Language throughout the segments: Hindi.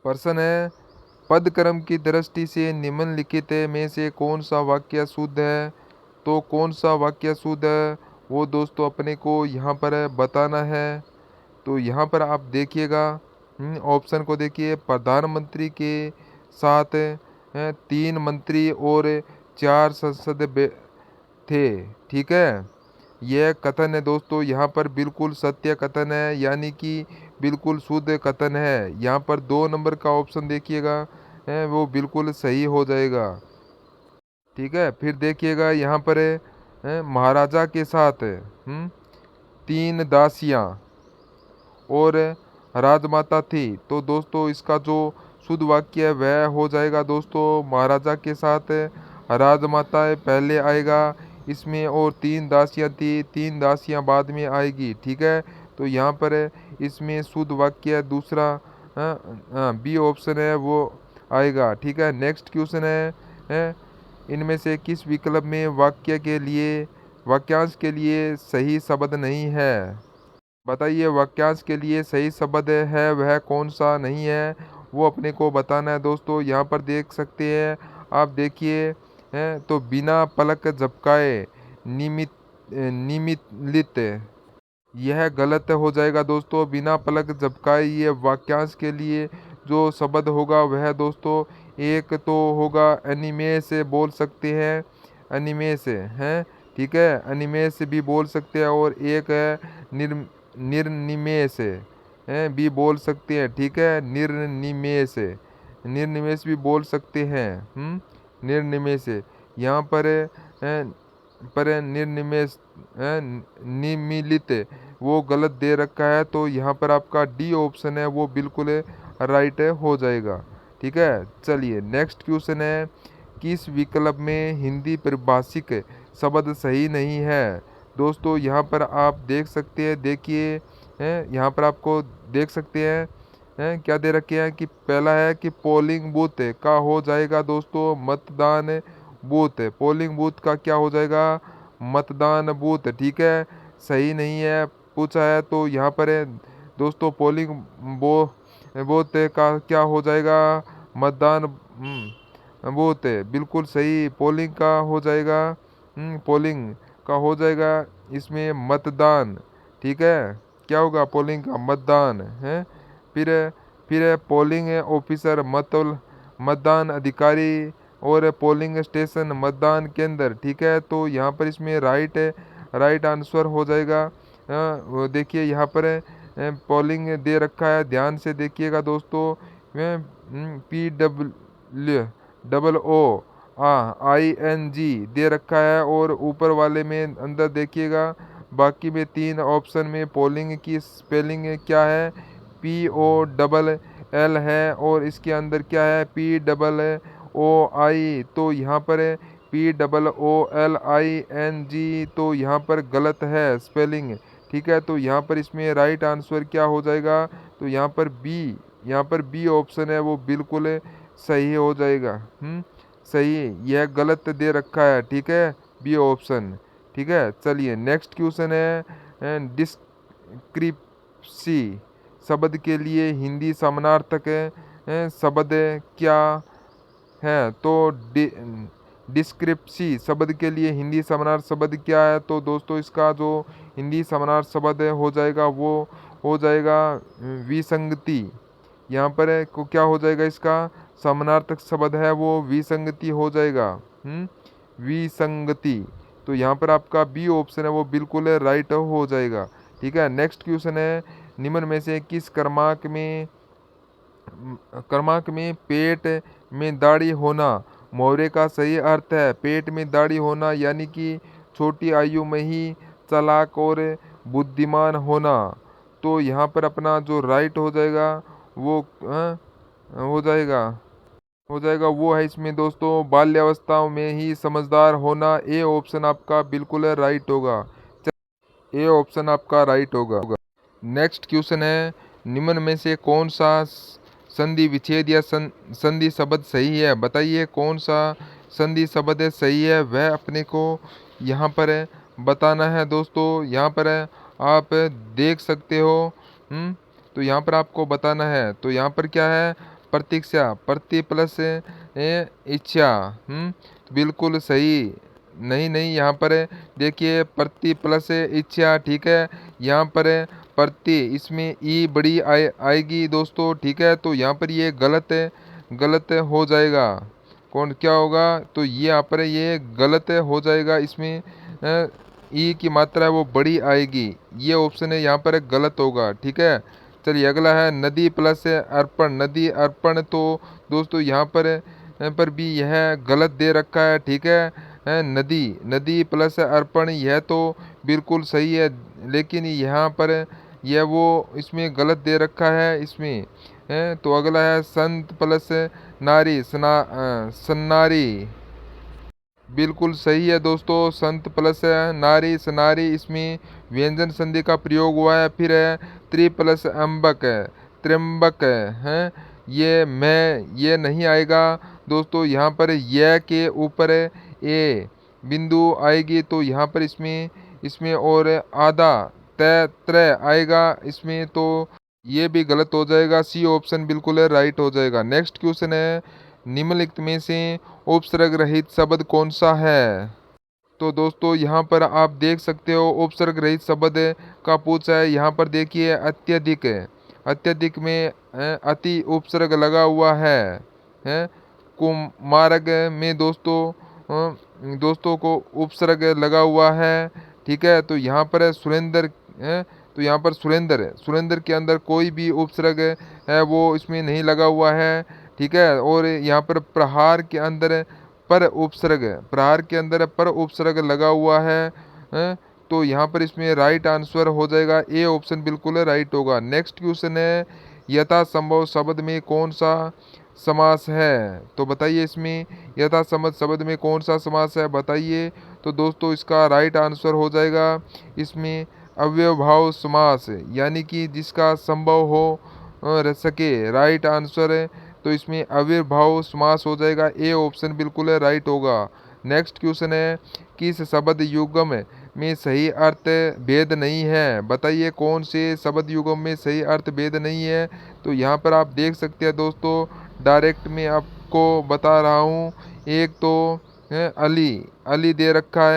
प्रश्न है, पद क्रम की दृष्टि से निम्नलिखित में से कौन सा वाक्य शुद्ध है? तो कौन सा वाक्य शुद्ध है वो दोस्तों अपने को यहाँ पर बताना है। तो यहाँ पर आप देखिएगा, ऑप्शन को देखिए। प्रधानमंत्री के साथ 3 मंत्री और 4 संसद थे, ठीक है। यह कथन है दोस्तों यहाँ पर बिल्कुल सत्य कथन है, यानी कि बिल्कुल शुद्ध कथन है। यहाँ पर 2 नंबर का ऑप्शन देखिएगा, वो बिल्कुल सही हो जाएगा, ठीक है। फिर देखिएगा यहाँ पर महाराजा के साथ 3 दासियाँ और राजमाता थी। तो दोस्तों इसका जो शुद्ध वाक्य है वह हो जाएगा दोस्तों, महाराजा के साथ राजमाता पहले आएगा इसमें, और 3 दासियाँ थी, 3 दासियाँ बाद में आएगी, ठीक है। तो यहाँ पर इसमें शुद्ध वाक्य दूसरा बी ऑप्शन है वो आएगा, ठीक है। नेक्स्ट क्वेश्चन है, इनमें से किस विकल्प में वाक्यांश के लिए सही शब्द नहीं है? बताइए, वाक्यांश के लिए सही शब्द है वह कौन सा नहीं है, वो अपने को बताना है दोस्तों। यहाँ पर देख सकते हैं आप, देखिए हैं तो बिना पलक झपकाए निमिलित, यह गलत हो जाएगा दोस्तों। बिना पलक झपकाए ये वाक्यांश के लिए जो शब्द होगा वह दोस्तों, एक तो होगा एनिमे से बोल सकते हैं, एनिमे से हैं, ठीक है, एनिमे से भी बोल सकते हैं, और एक है निर निर्निमेय से भी बोल सकते हैं, ठीक है। निर्निमेय से, निर्निमेष भी बोल सकते हैं, निर्निमेय से। यहाँ पर निर्निमेष निमिलित वो गलत दे रखा है, तो यहाँ पर आपका डी ऑप्शन है वो बिल्कुल राइट हो जाएगा, ठीक है। चलिए नेक्स्ट क्वेश्चन है, किस विकल्प में हिंदी परिभाषिक शब्द सही नहीं है? दोस्तों यहाँ पर आप देख सकते हैं, देखिए यहाँ पर आपको देख सकते हैं क्या दे रखे हैं कि पहला है कि पोलिंग बूथ का हो जाएगा दोस्तों मतदान बूथ। पोलिंग बूथ का क्या हो जाएगा? मतदान बूथ, ठीक है। सही नहीं है पूछा है, तो यहाँ पर है दोस्तों पोलिंग बूथ का क्या हो जाएगा? मतदान बूथ, बिल्कुल सही। पोलिंग का हो जाएगा, पोलिंग का हो जाएगा इसमें मतदान, ठीक है। क्या होगा? पोलिंग का मतदान है। फिर फिर पोलिंग ऑफिसर मतदान अधिकारी, और पोलिंग स्टेशन मतदान केंद्र, ठीक है। तो यहाँ पर इसमें राइट आंसर हो जाएगा। वो देखिए यहाँ पर पोलिंग दे रखा है, ध्यान से देखिएगा दोस्तों। PWOING दे रखा है, और ऊपर वाले में अंदर देखिएगा, बाकी में 3 ऑप्शन में पोलिंग की स्पेलिंग क्या है? POLL है, और इसके अंदर क्या है? POOI। तो यहाँ पर POOLING, तो यहाँ पर गलत है स्पेलिंग, ठीक है। तो यहाँ पर इसमें राइट आंसर क्या हो जाएगा? तो यहाँ पर बी ऑप्शन है वो बिल्कुल सही हो जाएगा। सही, यह गलत दे रखा है, ठीक है, बी ऑप्शन, ठीक है। चलिए नेक्स्ट क्वेश्चन है, डिस्क्रिप्सी शब्द के लिए हिंदी समानार्थक शब्द क्या है? तो डिस्क्रिप्सी शब्द के लिए हिंदी समानार्थक शब्द क्या है? तो दोस्तों इसका जो हिंदी समानार्थक शब्द हो जाएगा वो हो जाएगा विसंगति। यहाँ पर को क्या हो जाएगा? इसका समानार्थक शब्द है वो विसंगति हो जाएगा, विसंगति। तो यहाँ पर आपका बी ऑप्शन है वो बिल्कुल राइट हो जाएगा, ठीक है। नेक्स्ट क्वेश्चन है, निम्न में से किस क्रमांक में पेट में दाढ़ी होना मुहावरे का सही अर्थ है? पेट में दाढ़ी होना यानी कि छोटी आयु में ही चालाक और बुद्धिमान होना। तो यहाँ पर अपना जो राइट हो जाएगा वो हो जाएगा वो है इसमें दोस्तों बाल्यावस्था में ही समझदार होना। ए ऑप्शन आपका बिल्कुल राइट होगा, ए ऑप्शन आपका राइट होगा। नेक्स्ट क्वेश्चन है, निम्न में से कौन सा संधि विच्छेद या संधि शब्द सही है? बताइए कौन सा संधि शब्द सही है, वह अपने को यहाँ पर बताना है दोस्तों। यहाँ पर आप देख सकते हो, तो तो यहाँ पर आपको बताना है। तो यहाँ पर क्या है, प्रतीक्षा, प्रति प्लस इच्छा। तो बिल्कुल सही। नहीं नहीं, यहाँ पर देखिए प्रति प्लस इच्छा, ठीक है। यहाँ पर प्रति, इसमें ई बड़ी आएगी दोस्तों, ठीक है। तो यहाँ पर ये गलत हो जाएगा। कौन क्या होगा, तो ये यहाँ पर ये गलत हो जाएगा। इसमें ई की मात्रा है वो बड़ी आएगी, ये ऑप्शन है यहाँ पर गलत होगा, ठीक है। चलिए अगला है नदी प्लस अर्पण। नदी अर्पण, तो दोस्तों यहाँ पर भी यह गलत दे रखा है, ठीक है। नदी प्लस अर्पण, यह तो बिल्कुल सही है, लेकिन यहाँ पर यह वो इसमें गलत दे रखा है इसमें है। तो अगला है संत प्लस नारी, सन्नारी। बिल्कुल सही है दोस्तों, संत प्लस नारी, सनारी, इसमें व्यंजन संधि का प्रयोग हुआ है। फिर है त्रि प्लस अम्बक, त्र्यंबक है। ये नहीं आएगा दोस्तों। यहाँ पर यह के ऊपर ए बिंदु आएगी, तो यहाँ पर इसमें और आधा त्र आएगा इसमें, तो ये भी गलत हो जाएगा। सी ऑप्शन बिल्कुल राइट हो जाएगा। नेक्स्ट क्वेश्चन है, निम्नलिखित में से उपसर्ग रहित शब्द कौन सा है। तो दोस्तों यहाँ पर आप देख सकते हो उपसर्ग रहित शब्द का पूछा है। यहाँ पर देखिए अत्यधिक, अत्यधिक में अति उपसर्ग लगा हुआ है। कुमार्ग में दोस्तों को उपसर्ग लगा हुआ है, ठीक है। तो यहाँ पर सुरेंद्र है, तो यहाँ पर सुरेंद्र के अंदर कोई भी उपसर्ग है वो इसमें नहीं लगा हुआ है, ठीक है। और यहाँ पर प्रहार के अंदर पर उपसर्ग लगा हुआ है। तो यहाँ पर इसमें राइट आंसर हो जाएगा ए ऑप्शन बिल्कुल राइट होगा। नेक्स्ट क्वेश्चन है, यथासंभव शब्द में कौन सा समास है। तो बताइए इसमें यथासंभव शब्द में कौन सा समास है, बताइए। तो दोस्तों इसका राइट आंसर हो जाएगा इसमें अव्ययभाव समास, यानी कि जिसका संभव हो सके। राइट आंसर है, तो इसमें अविर्भाव समास हो जाएगा। ए ऑप्शन बिल्कुल राइट होगा। नेक्स्ट क्वेश्चन है, किस शब्द युग्म में सही अर्थ भेद नहीं है। बताइए कौन से शब्द युग्म में सही अर्थ भेद नहीं है। तो यहाँ पर आप देख सकते हैं दोस्तों, डायरेक्ट में आपको बता रहा हूँ। एक तो है अली दे रखा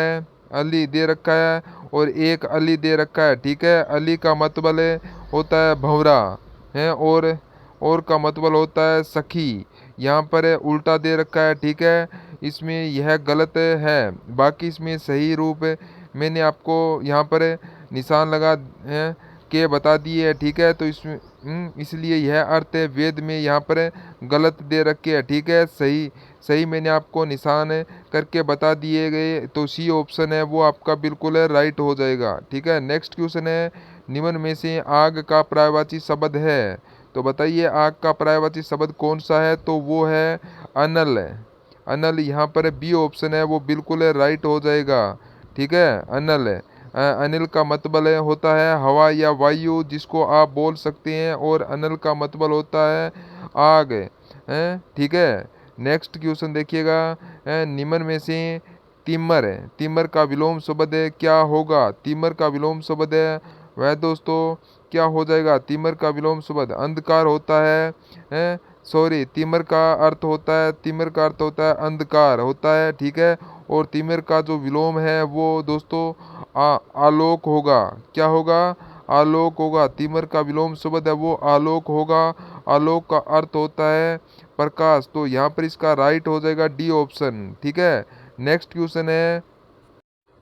है, और एक अली दे रखा है, ठीक है। अली का मतलब होता है भंवरा है, और का मतलब होता है सखी। यहाँ पर उल्टा दे रखा है, ठीक है। इसमें यह गलत है। बाकी इसमें सही रूप मैंने आपको यहाँ पर निशान लगा के बता दिए है, ठीक है। तो इसलिए यह अर्थ वेद में यहाँ पर गलत दे रखे है, ठीक है। सही मैंने आपको निशान करके बता दिए गए। तो सी ऑप्शन है वो आपका बिल्कुल राइट हो जाएगा, ठीक है। नेक्स्ट क्वेश्चन है, निम्न में से आग का पर्यायवाची शब्द है। तो बताइए आग का पर्यायवाची शब्द कौन सा है। तो वो है अनल। यहाँ पर बी ऑप्शन है वो बिल्कुल राइट हो जाएगा, ठीक है। अनल, अनिल का मतलब होता है हवा या वायु, जिसको आप बोल सकते हैं, और अनल का मतलब होता है आग, ठीक है। नेक्स्ट क्वेश्चन देखिएगा, निम्न में से तिमर का विलोम शब्द क्या होगा। तिमर का विलोम शब्द है वह दोस्तों क्या हो जाएगा। तिमर का विलोम शब्द अंधकार होता है, सॉरी, तिमर का अर्थ होता है अंधकार होता है, ठीक है। और तिमर का जो विलोम है वो दोस्तों आलोक होगा। क्या होगा, आलोक होगा। तिमर का विलोम शब्द है वो आलोक होगा। आलोक का अर्थ होता है प्रकाश। तो यहाँ पर इसका राइट हो जाएगा डी ऑप्शन, ठीक है। नेक्स्ट क्वेश्चन है,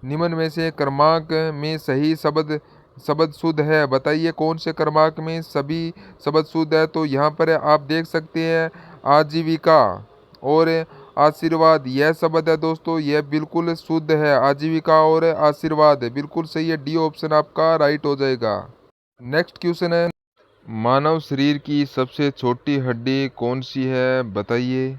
निम्न में से क्रमांक में सही शब्द शुद्ध है। बताइए कौन से क्रमांक में सभी शब्द शुद्ध है। तो यहाँ पर आप देख सकते हैं आजीविका और आशीर्वाद, यह शब्द है दोस्तों, यह बिल्कुल शुद्ध है। आजीविका और आशीर्वाद बिल्कुल सही है। डी ऑप्शन आपका राइट हो जाएगा। नेक्स्ट क्वेश्चन है, मानव शरीर की सबसे छोटी हड्डी कौन सी है। बताइए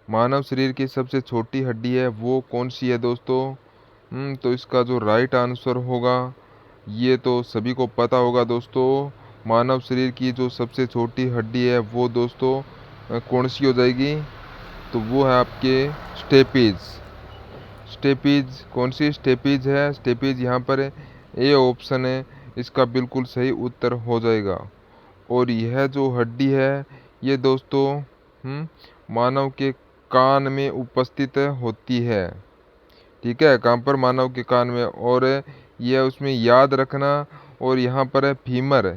मानव शरीर की सबसे छोटी हड्डी है वो कौन सी है दोस्तों। तो इसका जो राइट आंसर होगा, ये तो सभी को पता होगा दोस्तों, मानव शरीर की जो सबसे छोटी हड्डी है वो दोस्तों कौन सी हो जाएगी। तो वो है आपके स्टेपीज। कौन सी स्टेपीज है, स्टेपीज यहाँ पर ए ऑप्शन है इसका बिल्कुल सही उत्तर हो जाएगा। और यह जो हड्डी है ये दोस्तों मानव के कान में उपस्थित होती है। ठीक है, कहाँ पर? मानव के कान में। और यह उसमें याद रखना। और यहाँ पर है फीमर।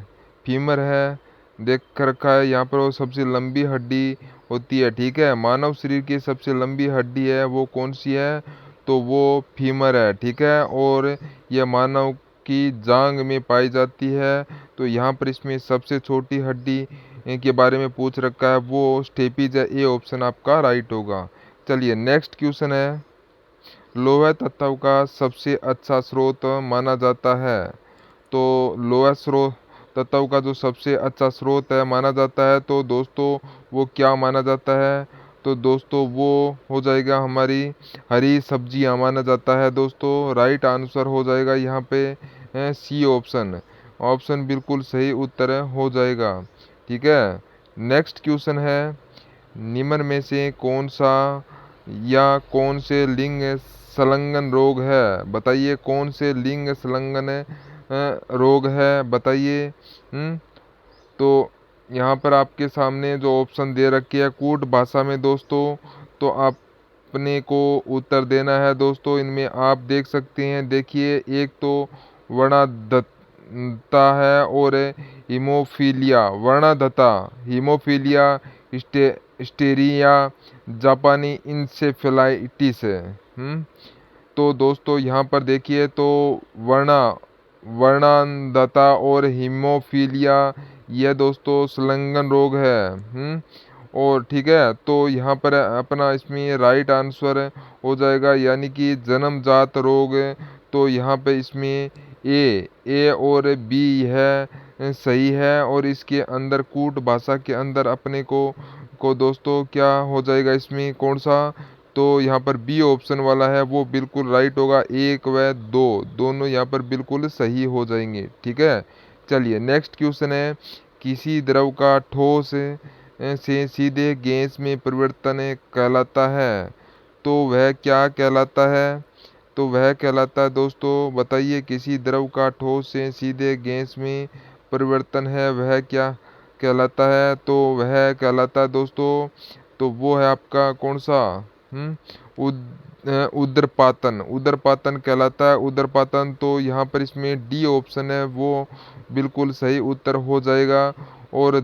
फीमर है, देख रखा है यहाँ पर, वो सबसे लंबी हड्डी होती है। ठीक है, मानव शरीर की सबसे लंबी हड्डी है वो कौन सी है? तो वो फीमर है। ठीक है, और यह मानव की जांग में पाई जाती है। तो यहाँ पर इसमें सबसे छोटी हड्डी के बारे में पूछ रखा है, वो स्टेपीज है। ए ऑप्शन आपका राइट होगा। चलिए नेक्स्ट क्वेश्चन है, लोहा तत्व का सबसे अच्छा स्रोत माना जाता है। तो लोहा स्रोत तत्व का जो सबसे अच्छा स्रोत है माना जाता है, तो दोस्तों वो क्या माना जाता है? तो दोस्तों वो हो जाएगा हमारी हरी सब्जियां माना जाता है। दोस्तों राइट आंसर हो जाएगा यहाँ पे सी ऑप्शन। ऑप्शन बिल्कुल सही उत्तर हो जाएगा। ठीक है, नेक्स्ट क्वेश्चन है, निम्न में से कौन सा या कौन से लिंग संलग्न रोग है? बताइए कौन से लिंग संलग्न रोग है, बताइए। तो यहाँ पर आपके सामने जो ऑप्शन दे रखी है कूट भाषा में दोस्तों, तो आपने को उत्तर देना है दोस्तों। इनमें आप देख सकते हैं, देखिए एक तो वर्णाधता है और हीमोफीलिया। वर्णाधता, हीमोफीलिया, स्टेरिया, जापानी इंसेफेलाइटिस है। तो दोस्तों यहाँ पर देखिए, तो वर्णांधता और हीमोफीलिया यह दोस्तों संलग्न रोग है। और ठीक है, तो यहाँ पर अपना इसमें राइट आंसर हो जाएगा, यानी कि जन्मजात रोग। तो यहाँ पे इसमें ए और बी है सही है। और इसके अंदर कूट भाषा के अंदर अपने को दोस्तों क्या हो जाएगा इसमें, कौन सा? तो यहाँ पर बी ऑप्शन वाला है वो बिल्कुल राइट होगा। एक व दो दोनों यहाँ पर बिल्कुल सही हो जाएंगे। ठीक है, चलिए नेक्स्ट क्वेश्चन है, किसी द्रव का ठोस से सीधे गैस में परिवर्तन कहलाता है। तो वह क्या कहलाता है? तो वह कहलाता है दोस्तों, बताइए किसी द्रव का ठोस से सीधे गैस में परिवर्तन है वह क्या कहलाता है? तो वह कहलाता है दोस्तों, तो वो है आपका कौन सा? उदरपातन। उदरपातन कहलाता है, उदरपातन। तो यहाँ पर इसमें डी ऑप्शन है वो बिल्कुल सही उत्तर हो जाएगा। और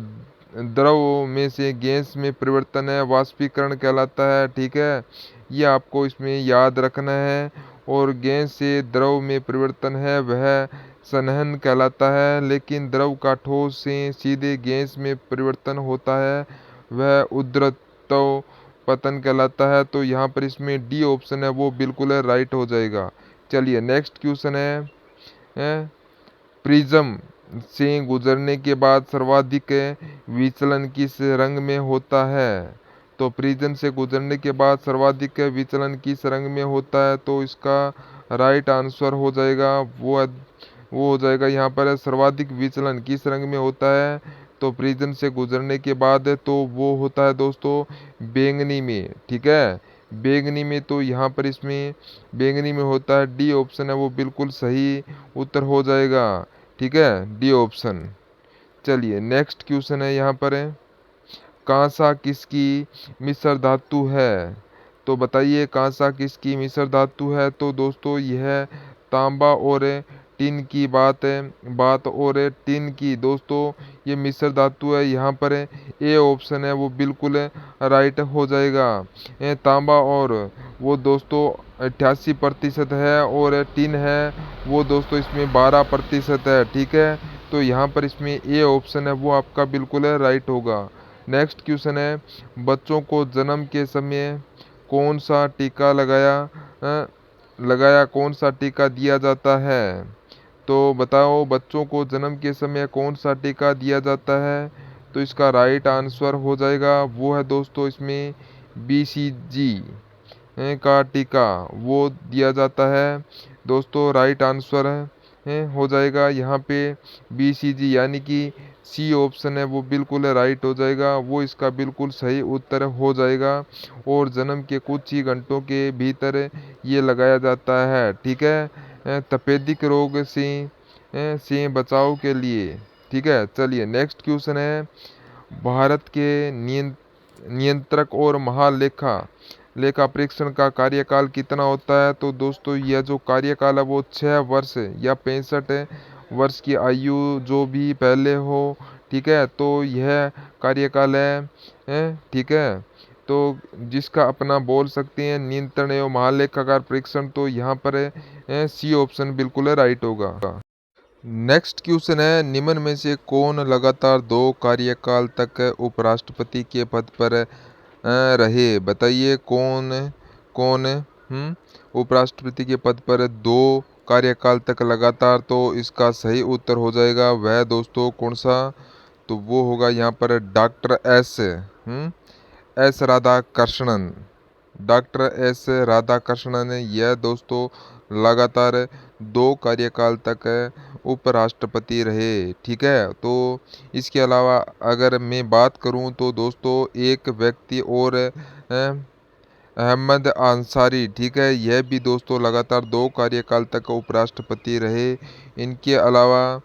द्रव में से गैस में परिवर्तन है वाष्पीकरण कहलाता है। ठीक है, ये आपको इसमें याद रखना है। और गैस से द्रव में परिवर्तन है वह संवहन कहलाता है, लेकिन द्रव का ठोस से सीधे गैस में परिवर्तन होता है वह उद्रतव पतन कहलाता है। तो यहाँ पर इसमें डी ऑप्शन है वो बिल्कुल राइट हो जाएगा। चलिए नेक्स्ट क्वेश्चन है, प्रिज्म से गुजरने के बाद सर्वाधिक विचलन किस रंग में होता है? तो प्रिज्म से गुजरने के बाद सर्वाधिक विचलन किस रंग में होता है? तो इसका राइट आंसर हो जाएगा वो हो जाएगा यहाँ पर सर्वाधिक विचलन किस रंग में होता है? तो प्रिज्म से गुजरने के बाद तो वो होता है दोस्तों बैंगनी में। ठीक है, बैंगनी में। तो यहाँ पर इसमें बैंगनी में होता है, डी ऑप्शन है वो बिल्कुल सही उत्तर हो जाएगा। ठीक है, डी ऑप्शन। चलिए नेक्स्ट क्वेश्चन है, यहाँ पर है, कांसा किसकी मिश्र धातु है? तो बताइए कांसा किसकी मिश्र धातु है? तो दोस्तों यह तांबा और टिन की बात और टिन की दोस्तों ये मिश्र धातु है। यहाँ पर ए ऑप्शन है वो बिल्कुल राइट हो जाएगा। तांबा और वो दोस्तों 88% है, और टिन है वो दोस्तों इसमें 12% है। ठीक है, तो यहाँ पर इसमें ए ऑप्शन है वो आपका बिल्कुल राइट होगा। नेक्स्ट क्वेश्चन है, बच्चों को जन्म के समय कौन सा टीका कौन सा टीका दिया जाता है? तो बताओ बच्चों को जन्म के समय कौन सा टीका दिया जाता है? तो इसका राइट आंसर हो जाएगा वो है दोस्तों इसमें BCG का टीका वो दिया जाता है। दोस्तों राइट आंसर हो जाएगा यहाँ पे BCG, यानी कि सी ऑप्शन है वो बिल्कुल राइट हो जाएगा, वो इसका बिल्कुल सही उत्तर हो जाएगा। और जन्म के कुछ ही घंटों के भीतर ये लगाया जाता है। ठीक है, तपेदिक रोग से बचाव के लिए। ठीक है। चलिए नेक्स्ट क्वेश्चन है, भारत के नियंत्रक और महालेखा लेखा परीक्षण का कार्यकाल कितना होता है? तो दोस्तों यह जो कार्यकाल है वो 6 वर्ष या 65 वर्ष की आयु जो भी पहले हो, ठीक है, तो यह कार्यकाल है, ठीक है। तो जिसका अपना बोल सकते हैं नियंत्रण एवं महालेखाकार परीक्षण, तो यहाँ पर सी ऑप्शन बिल्कुल राइट होगा। नेक्स्ट क्वेश्चन है, निम्न में से कौन लगातार 2 कार्यकाल तक उपराष्ट्रपति के पद पर रहे? बताइए कौन कौन उपराष्ट्रपति के पद पर 2 कार्यकाल तक लगातार? तो इसका सही उत्तर हो जाएगा वह दोस्तों कौन सा? तो वो होगा यहाँ पर doctor S Radhakrishnan. Doctor S Radhakrishnan यह दोस्तों लगातार 2 कार्यकाल तक उपराष्ट्रपति रहे, ठीक है। तो इसके अलावा अगर मैं बात करूं तो दोस्तों एक व्यक्ति और अहमद अंसारी, ठीक है, यह भी दोस्तों लगातार 2 कार्यकाल तक उपराष्ट्रपति रहे। इनके अलावा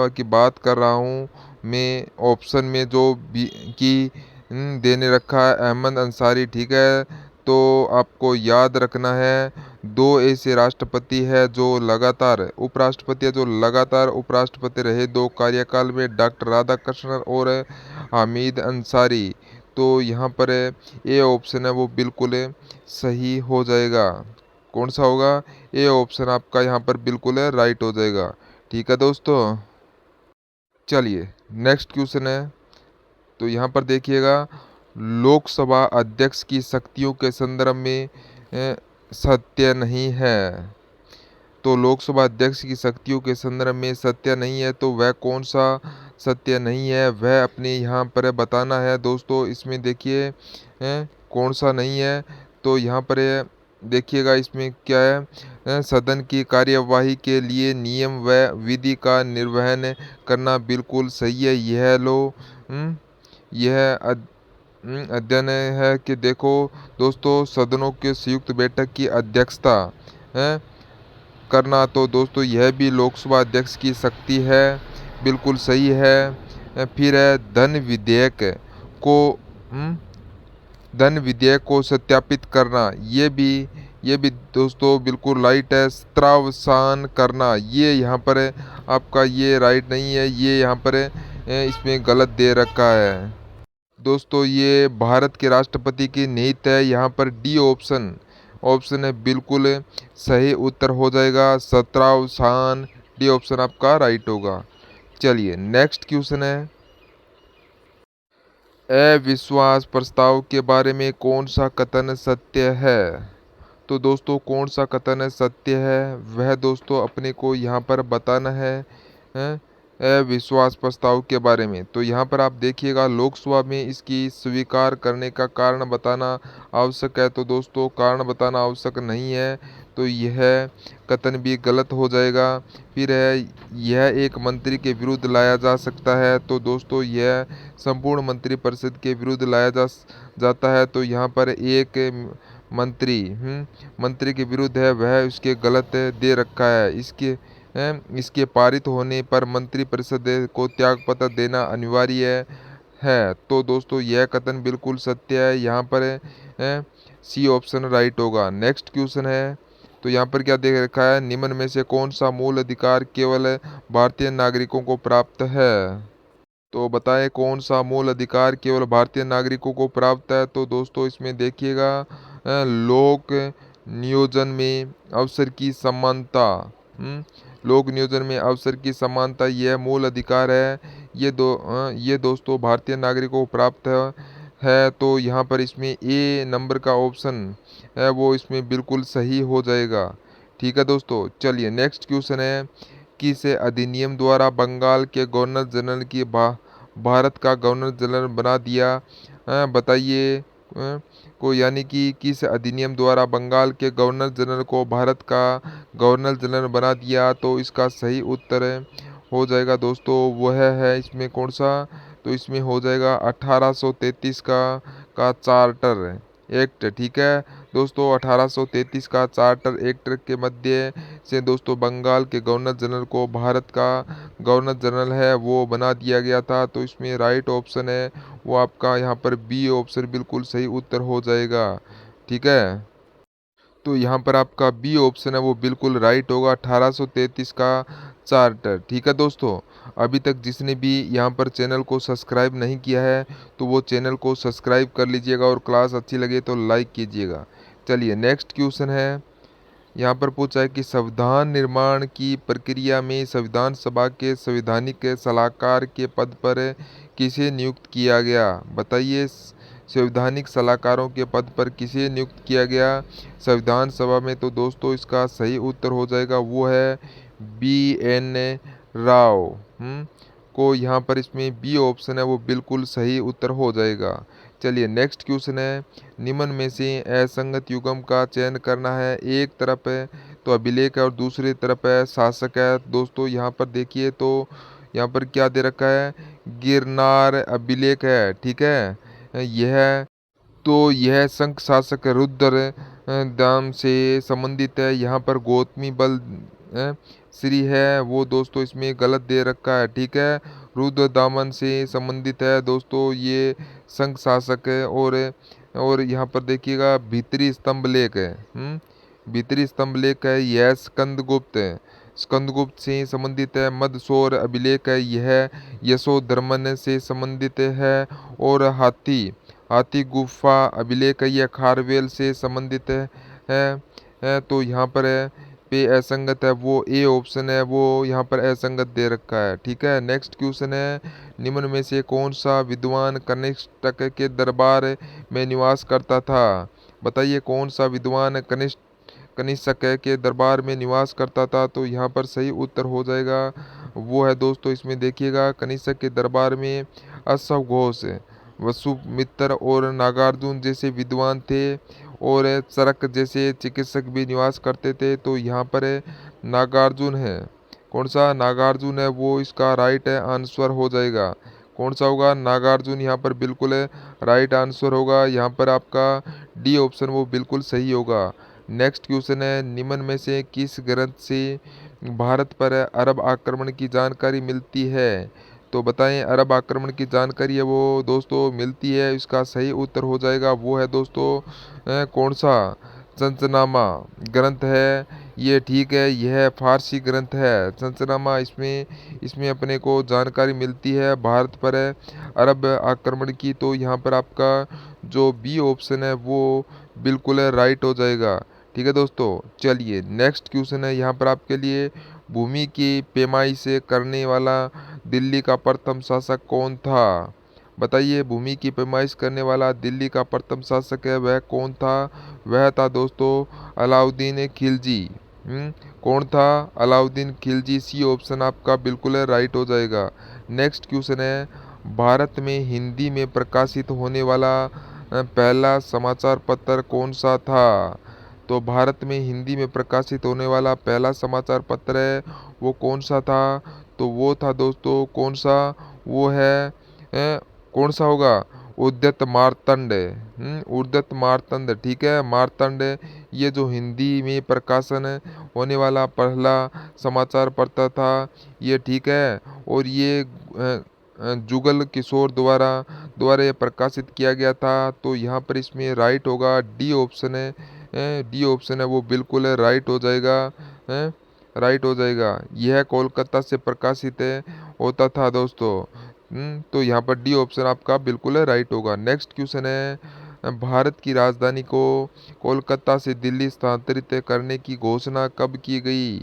की बात कर रहा हूँ मैं, ऑप्शन में जो भी की देने रखा है अहमद अंसारी, ठीक है। तो आपको याद रखना है 2 ऐसे राष्ट्रपति है जो लगातार उपराष्ट्रपति है जो लगातार उपराष्ट्रपति रहे 2 कार्यकाल में, डॉक्टर राधाकृष्णन और हामिद अंसारी। तो यहाँ पर ए ऑप्शन है वो बिल्कुल सही हो जाएगा। कौन सा होगा? ए ऑप्शन आपका यहाँ पर बिल्कुल राइट हो जाएगा, ठीक है दोस्तों। चलिए नेक्स्ट क्वेश्चन है, तो यहाँ पर देखिएगा, लोकसभा अध्यक्ष की शक्तियों के संदर्भ में सत्य नहीं है। तो लोकसभा अध्यक्ष की शक्तियों के संदर्भ में सत्य नहीं है, तो वह कौन सा सत्य नहीं है वह अपने यहाँ पर बताना है दोस्तों। इसमें देखिए कौन सा नहीं है, तो यहाँ पर देखिएगा इसमें क्या है, सदन की कार्यवाही के लिए नियम व विधि का निर्वहन करना बिल्कुल सही है। यह लो यह अध्ययन है कि देखो दोस्तों, सदनों के संयुक्त बैठक की अध्यक्षता करना, तो दोस्तों यह भी लोकसभा अध्यक्ष की शक्ति है, बिल्कुल सही है। फिर है धन विधेयक को सत्यापित करना, ये भी दोस्तों बिल्कुल राइट है। त्रावसान करना, ये यहाँ पर आपका ये राइट नहीं है, ये यहाँ पर इसमें गलत दे रखा है दोस्तों। ये भारत के राष्ट्रपति की नीति है, यहाँ पर डी ऑप्शन है बिल्कुल सही उत्तर हो जाएगा। सत्रावसान, डी ऑप्शन आपका राइट होगा। चलिए नेक्स्ट क्वेश्चन है, अविश्वास प्रस्ताव के बारे में कौन सा कथन सत्य है? तो दोस्तों कौन सा कथन सत्य है वह दोस्तों अपने को यहाँ पर बताना है अविश्वास प्रस्ताव के बारे में। तो यहाँ पर आप देखिएगा, लोकसभा में इसकी स्वीकार करने का कारण बताना आवश्यक है, तो दोस्तों कारण बताना आवश्यक नहीं है, तो यह कथन भी गलत हो जाएगा। फिर है यह एक मंत्री के विरुद्ध लाया जा सकता है, तो दोस्तों यह संपूर्ण मंत्रिपरिषद के विरुद्ध लाया जाता है। तो यहाँ पर एक मंत्री के विरुद्ध है वह उसके गलत दे रखा है। इसके पारित होने पर मंत्रिपरिषद को त्यागपत्र देना अनिवार्य है। तो दोस्तों यह कथन बिल्कुल सत्य है, यहाँ पर सी ऑप्शन राइट होगा। नेक्स्ट क्वेश्चन है, तो यहाँ पर क्या दे रखा है, निम्न में से कौन सा मूल अधिकार केवल भारतीय नागरिकों को प्राप्त है? तो बताएं कौन सा मूल अधिकार केवल भारतीय नागरिकों को प्राप्त है? तो दोस्तों इसमें देखिएगा, लोक नियोजन में अवसर की समानता, लोक नियोजन में अवसर की समानता यह मूल अधिकार है। ये दोस्तों भारतीय नागरिकों को प्राप्त है। तो यहाँ पर इसमें ए नंबर का ऑप्शन है वो इसमें बिल्कुल सही हो जाएगा, ठीक है दोस्तों। चलिए नेक्स्ट क्वेश्चन है, किस अधिनियम द्वारा बंगाल के गवर्नर जनरल की भारत का गवर्नर जनरल बना दिया? बताइए को, यानी कि किस अधिनियम द्वारा बंगाल के गवर्नर जनरल को भारत का गवर्नर जनरल बना दिया? तो इसका सही उत्तर हो जाएगा दोस्तों वह है इसमें कौन सा? तो इसमें हो जाएगा 1833 का चार्टर, एक्ट, ठीक है दोस्तों। 1833 का चार्टर एक्ट के मध्य से दोस्तों बंगाल के गवर्नर जनरल को भारत का गवर्नर जनरल है वो बना दिया गया था। तो इसमें राइट ऑप्शन है वो आपका यहाँ पर बी ऑप्शन बिल्कुल सही उत्तर हो जाएगा, ठीक है। तो यहाँ पर आपका बी ऑप्शन है वो बिल्कुल राइट होगा, 1833 का चार्टर, ठीक है दोस्तों। अभी तक जिसने भी यहाँ पर चैनल को सब्सक्राइब नहीं किया है तो वो चैनल को सब्सक्राइब कर लीजिएगा और क्लास अच्छी लगे तो लाइक कीजिएगा। चलिए नेक्स्ट क्वेश्चन है, यहाँ पर पूछा है कि संविधान निर्माण की प्रक्रिया में संविधान सभा के संवैधानिक सलाहकार के पद पर किसे नियुक्त किया गया? बताइए, संवैधानिक सलाहकारों के पद पर किसे नियुक्त किया गया संविधान सभा में? तो दोस्तों इसका सही उत्तर हो जाएगा वो है BN राव। को यहाँ पर इसमें बी ऑप्शन है वो बिल्कुल सही उत्तर हो जाएगा। चलिए नेक्स्ट क्वेश्चन है, निम्न में से असंगत युग्म का चयन करना है। एक तरफ है तो अभिलेख है और दूसरी तरफ है शासक है। दोस्तों यहाँ पर देखिए तो यहाँ पर क्या दे रखा है, गिरनार अभिलेख है, ठीक है। यह संघ शासक रुद्र दाम से संबंधित है। यहाँ पर गौतमी बल श्री है वो दोस्तों इसमें गलत दे रखा है, ठीक है। रुद्र दामन से संबंधित है दोस्तों ये संघ शासक है। और यहाँ पर देखिएगा भीतरी स्तंभ लेख है, भीतरी स्तंभ लेख है यह स्कंदगुप्त है, स्कंदगुप्त से संबंधित है। मदसौर अभिलेख है यह यशोधर्मन से संबंधित है। और हाथी गुफा अभिलेख है यह खारवेल से संबंधित है। तो यहाँ पर है पे असंगत है वो ए ऑप्शन है वो यहाँ पर असंगत दे रखा है, ठीक है। नेक्स्ट क्वेश्चन है, निम्न में से कौन सा विद्वान कनिष्क के दरबार में निवास करता था? बताइए कौन सा विद्वान कनिष्क के दरबार में निवास करता था? तो यहाँ पर सही उत्तर हो जाएगा वो है दोस्तों इसमें देखिएगा कनिष्क के दरबार में अश्व घोष, वसुमित्र और नागार्जुन जैसे विद्वान थे और चरक जैसे चिकित्सक भी निवास करते थे। तो यहाँ पर नागार्जुन है, कौन सा नागार्जुन है वो इसका राइट आंसर हो जाएगा। कौन सा होगा, नागार्जुन यहाँ पर बिल्कुल राइट आंसर होगा। यहाँ पर आपका डी ऑप्शन वो बिल्कुल सही होगा। नेक्स्ट क्वेश्चन है, निम्न में से किस ग्रंथ से भारत पर अरब आक्रमण की जानकारी मिलती है? तो बताएं, अरब आक्रमण की जानकारी है वो दोस्तों मिलती है, इसका सही उत्तर हो जाएगा वो है दोस्तों कौन सा, चंचनामा ग्रंथ है ये, ठीक है। यह फारसी ग्रंथ है चंचनामा, इसमें अपने को जानकारी मिलती है भारत पर अरब आक्रमण की। तो यहाँ पर आपका जो बी ऑप्शन है वो बिल्कुल राइट हो जाएगा, ठीक है दोस्तों। चलिए नेक्स्ट क्वेश्चन है, यहाँ पर आपके लिए भूमि की पैमाइश करने वाला दिल्ली का प्रथम शासक कौन था? बताइए, भूमि की पैमाइश करने वाला दिल्ली का प्रथम शासक है वह कौन था? वह था दोस्तों अलाउद्दीन खिलजी। कौन था? अलाउद्दीन खिलजी, सी ऑप्शन आपका बिल्कुल राइट हो जाएगा। नेक्स्ट क्वेश्चन है, भारत में हिंदी में प्रकाशित होने वाला पहला समाचार पत्र कौन सा था? तो भारत में हिंदी में प्रकाशित होने वाला पहला समाचार पत्र है वो कौन सा था? तो वो था दोस्तों कौन सा, वो है कौन सा होगा, उद्यत मार्तंड। उद्यत मार्तंड, ठीक है, मार्तंड। ये जो हिंदी में प्रकाशन होने वाला पहला समाचार पत्र था ये, ठीक है। और ये जुगल किशोर द्वारा ये प्रकाशित किया गया था। तो यहाँ पर इसमें राइट होगा डी ऑप्शन है, डी ऑप्शन है वो बिल्कुल राइट हो जाएगा, राइट हो जाएगा। यह कोलकाता से प्रकाशित होता था दोस्तों। तो यहाँ पर डी ऑप्शन आपका बिल्कुल राइट होगा। नेक्स्ट क्वेश्चन है, भारत की राजधानी को कोलकाता से दिल्ली स्थानांतरित करने की घोषणा कब की गई?